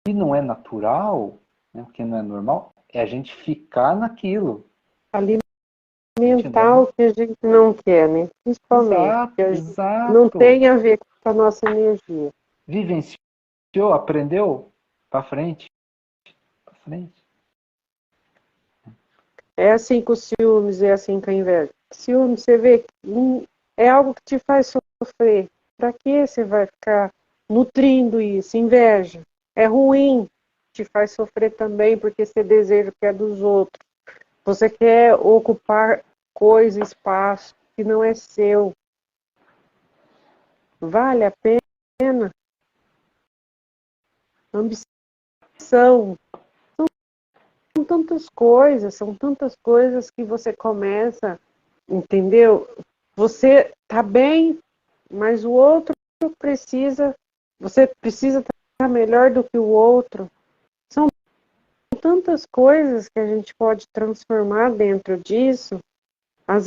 não é natural, né, o que não é normal, é a gente ficar naquilo. Alimentar o que a gente não quer, né? Principalmente. Exato. Não tem a ver com a nossa energia. Vivenciou, aprendeu, para frente. Para frente. É assim com os ciúmes, é assim com a inveja. Ciúme, você vê, é algo que te faz sofrer. Para que você vai ficar nutrindo isso? Inveja. É ruim, te faz sofrer também, porque você deseja o que é dos outros. Você quer ocupar coisa, espaço que não é seu. Vale a pena? Ambição. São tantas coisas que você começa, entendeu? Você tá bem, mas o outro precisa, você precisa estar melhor do que o outro. São tantas coisas que a gente pode transformar dentro disso, as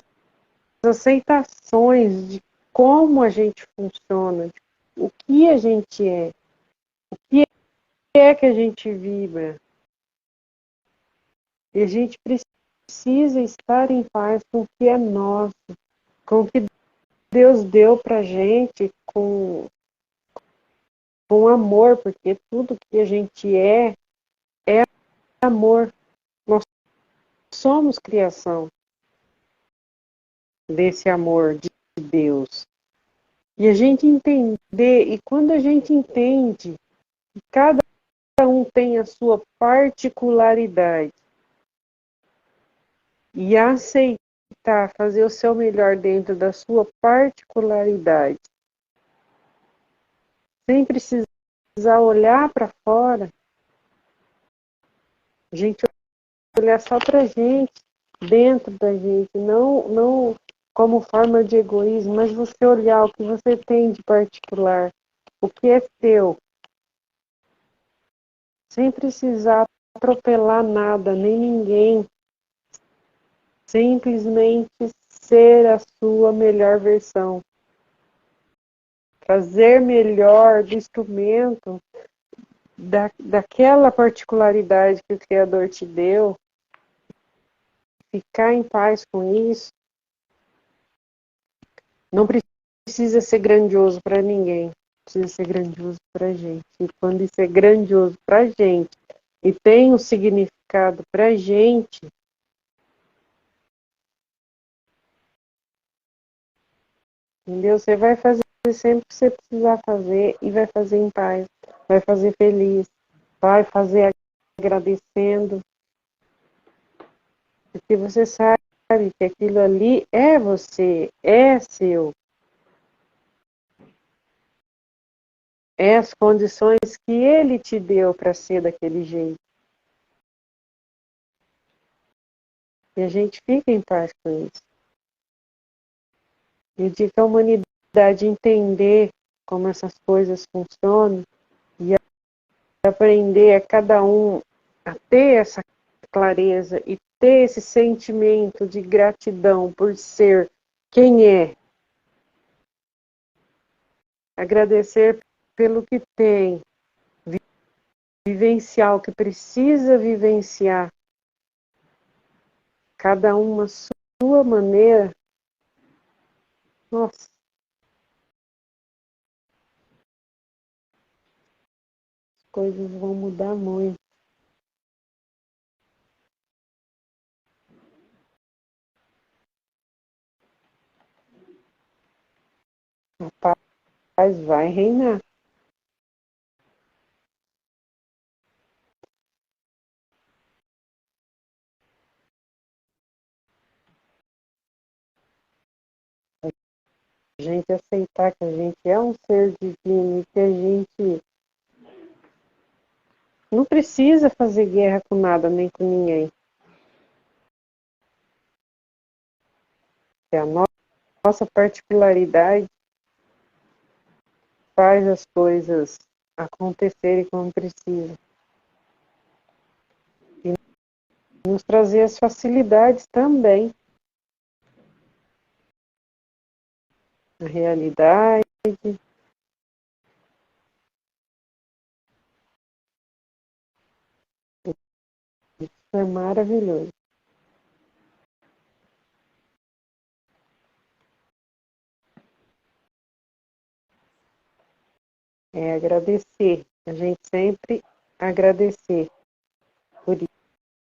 aceitações de como a gente funciona, de o que a gente é, o que é que a gente vibra. E a gente precisa estar em paz com o que é nosso, com o que Deus deu pra gente, com amor, porque tudo que a gente é amor. Nós somos criação desse amor de Deus. E a gente entender, e quando a gente entende que cada um tem a sua particularidade e aceitar fazer o seu melhor dentro da sua particularidade, sem precisar olhar para fora, a gente olhar só para a gente, dentro da gente, não como forma de egoísmo, mas você olhar o que você tem de particular, o que é seu, sem precisar atropelar nada, nem ninguém, simplesmente ser a sua melhor versão. Fazer melhor do instrumento, daquela particularidade que o Criador te deu, ficar em paz com isso, não precisa ser grandioso para ninguém. precisa ser grandioso para a gente. E quando isso é grandioso para a gente e tem um significado para a gente, entendeu? Você vai fazer sempre o que você precisar fazer e vai fazer em paz, vai fazer feliz, vai fazer agradecendo, porque você sabe que aquilo ali é você, é seu, é as condições que ele te deu para ser daquele jeito. E a gente fica em paz com isso. E o dia que a humanidade entender como essas coisas funcionam e aprender a cada um a ter essa clareza e ter esse sentimento de gratidão por ser quem é, agradecer pelo que tem, vivenciar o que precisa vivenciar, cada uma a sua maneira, nossa, as coisas vão mudar muito. A paz vai reinar. A gente aceitar que a gente é um ser divino e que a gente não precisa fazer guerra com nada, nem com ninguém. Que a nossa particularidade faz as coisas acontecerem como precisa. E nos trazer as facilidades também. A realidade. Isso é maravilhoso. É agradecer. A gente sempre agradecer por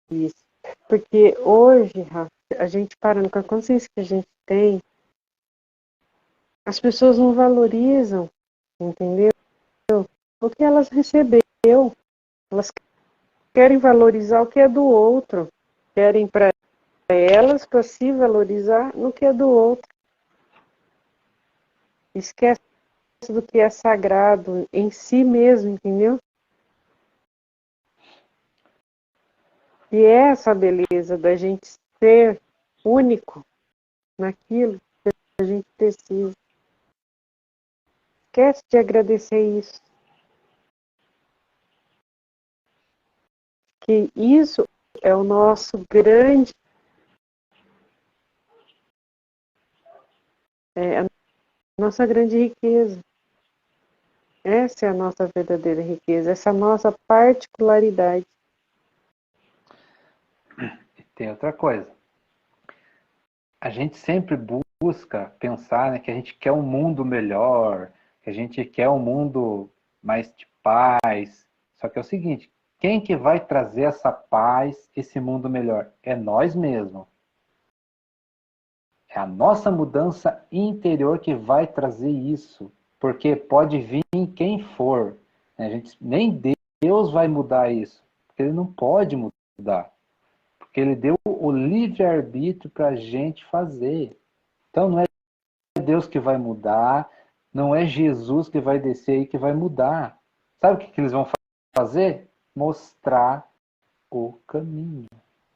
isso. Porque hoje, Rafa, a gente parando com a consciência que a gente tem, as pessoas não valorizam, entendeu? O que elas receberam. Elas querem valorizar o que é do outro. Querem para elas, para se valorizar no que é do outro. Esquece do que é sagrado em si mesmo, entendeu? E é essa beleza da gente ser único naquilo que a gente precisa. Esquece de agradecer isso. Que isso é o nosso grande, a nossa grande riqueza. Essa é a nossa verdadeira riqueza, essa nossa particularidade. E tem outra coisa. A gente sempre busca pensar, né, que a gente quer um mundo melhor, que a gente quer um mundo mais de paz. Só que é o seguinte, quem que vai trazer essa paz, esse mundo melhor? É nós mesmos. É a nossa mudança interior que vai trazer isso. Porque pode vir quem for. Né? Nem Deus vai mudar isso. Porque ele não pode mudar. Porque ele deu o livre-arbítrio para a gente fazer. Então não é Deus que vai mudar, não é Jesus que vai descer aí que vai mudar. Sabe o que eles vão fazer? Mostrar o caminho.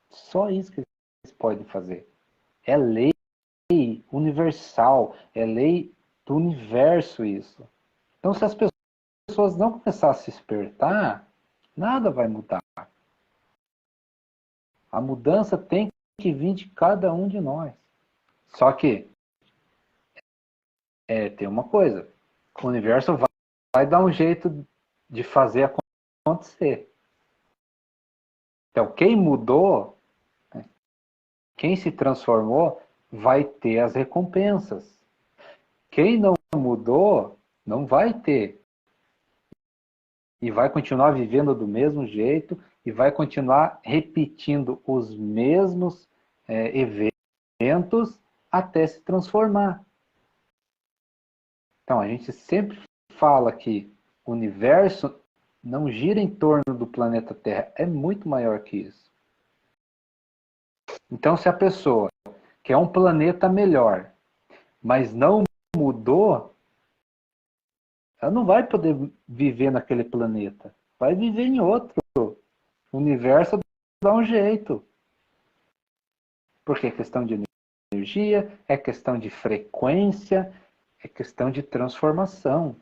Só isso que eles podem fazer. É lei universal, é lei do universo isso. Então se as pessoas não começarem a se despertar, nada vai mudar. A mudança tem que vir de cada um de nós. Só que tem uma coisa, o universo vai dar um jeito de fazer acontecer. Então, quem mudou, né, quem se transformou, vai ter as recompensas. Quem não mudou, Não vai ter. E vai continuar vivendo do mesmo jeito e vai continuar repetindo os mesmos eventos até se transformar. Então, a gente sempre fala que o universo não gira em torno do planeta Terra, é muito maior que isso. Então, se a pessoa quer um planeta melhor, mas não mudou, ela não vai poder viver naquele planeta. Vai viver em outro. O universo dá um jeito. Porque é questão de energia, é questão de frequência, é questão de transformação.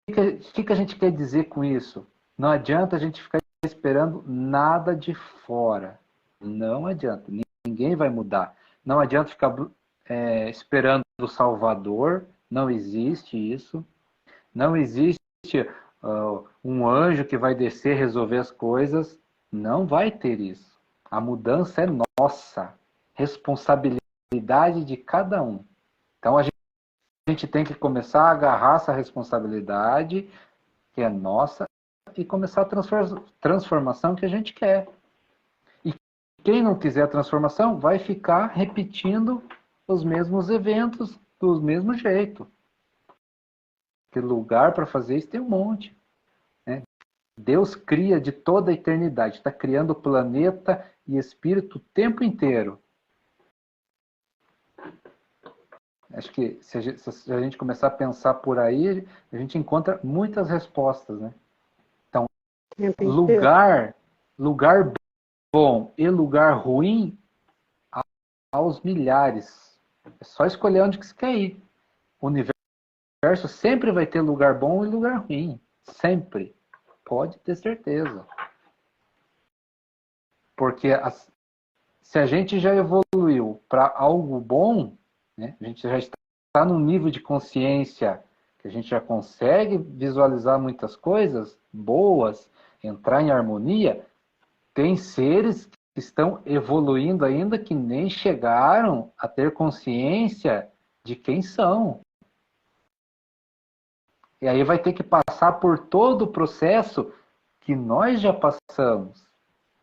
O que a gente quer dizer com isso? Não adianta a gente ficar esperando nada de fora. Não adianta. Ninguém vai mudar. Não adianta ficar esperando o Salvador. Não existe isso. Não existe um anjo que vai descer resolver as coisas. Não vai ter isso. A mudança é nossa. Responsabilidade de cada um. Então a gente tem que começar a agarrar essa responsabilidade que é nossa e começar a transformação que a gente quer. E quem não quiser a transformação vai ficar repetindo os mesmos eventos do mesmo jeito. Porque lugar para fazer isso tem um monte. Né? Deus cria de toda a eternidade, está criando planeta e espírito o tempo inteiro. Acho que se a gente começar a pensar por aí, a gente encontra muitas respostas, né? Então, lugar bom e lugar ruim aos milhares. É só escolher onde que você quer ir. O universo sempre vai ter lugar bom e lugar ruim. Sempre. Pode ter certeza. Porque se a gente já evoluiu para algo bom, né, a gente já está num nível de consciência que a gente já consegue visualizar muitas coisas boas, entrar em harmonia, tem seres que estão evoluindo ainda que nem chegaram a ter consciência de quem são. E aí vai ter que passar por todo o processo que nós já passamos.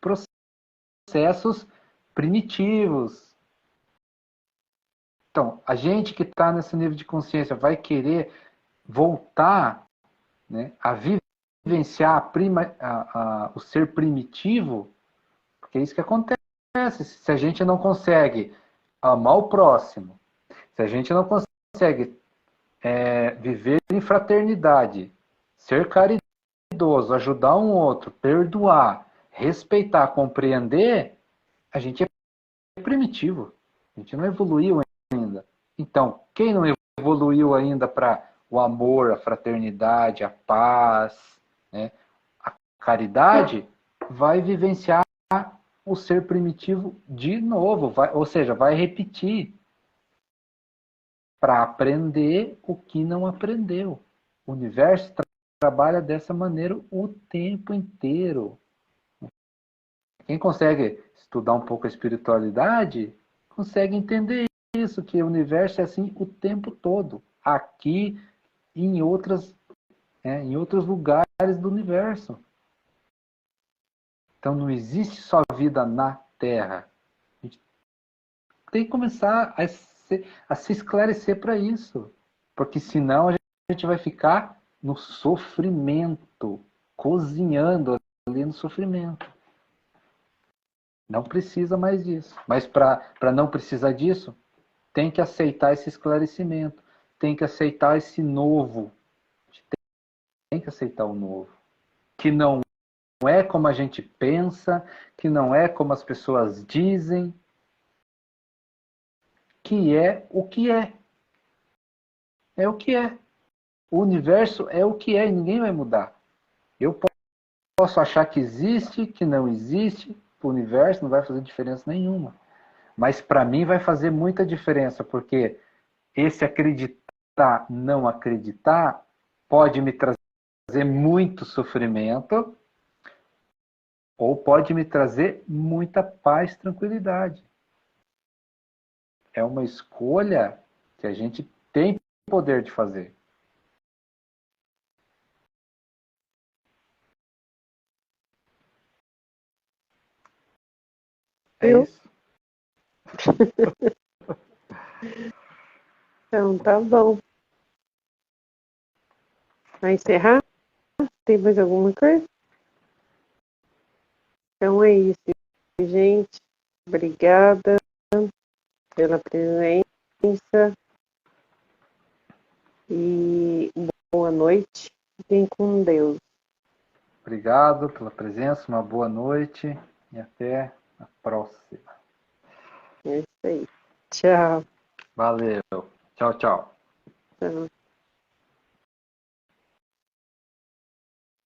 Processos primitivos. Então, a gente que está nesse nível de consciência vai querer voltar, né, a vivenciar o ser primitivo, porque é isso que acontece. Se a gente não consegue amar o próximo, se a gente não consegue viver em fraternidade, ser caridoso, ajudar um outro, perdoar, respeitar, compreender, a gente é primitivo. A gente não evoluiu ainda. Então, quem não evoluiu ainda para o amor, a fraternidade, a paz, né, a caridade, vai vivenciar o ser primitivo de novo, ou seja, vai repetir para aprender o que não aprendeu. O universo trabalha dessa maneira o tempo inteiro. Quem consegue estudar um pouco a espiritualidade, consegue entender isso, que o universo é assim o tempo todo. Aqui e em outros lugares do universo. Então não existe só vida na Terra. A gente tem que começar a se esclarecer para isso. Porque senão a gente vai ficar no sofrimento, cozinhando ali no sofrimento. Não precisa mais disso. Mas para não precisar disso, tem que aceitar esse esclarecimento, tem que aceitar esse novo. Tem que aceitar o novo. Que não é como a gente pensa, que não é como as pessoas dizem, que é o que é. É o que é. O universo é o que é e ninguém vai mudar. Eu posso achar que existe, que não existe, o universo não vai fazer diferença nenhuma. Mas para mim vai fazer muita diferença, porque esse acreditar, não acreditar, pode me trazer muito sofrimento ou pode me trazer muita paz, tranquilidade. É uma escolha que a gente tem poder de fazer. É isso. Então, tá bom. Vai encerrar? Tem mais alguma coisa? Então é isso, gente. Obrigada pela presença e boa noite. Fiquem com Deus. Obrigado pela presença, uma boa noite e até a próxima. É isso aí. Tchau. Valeu. Tchau, tchau. Tchau.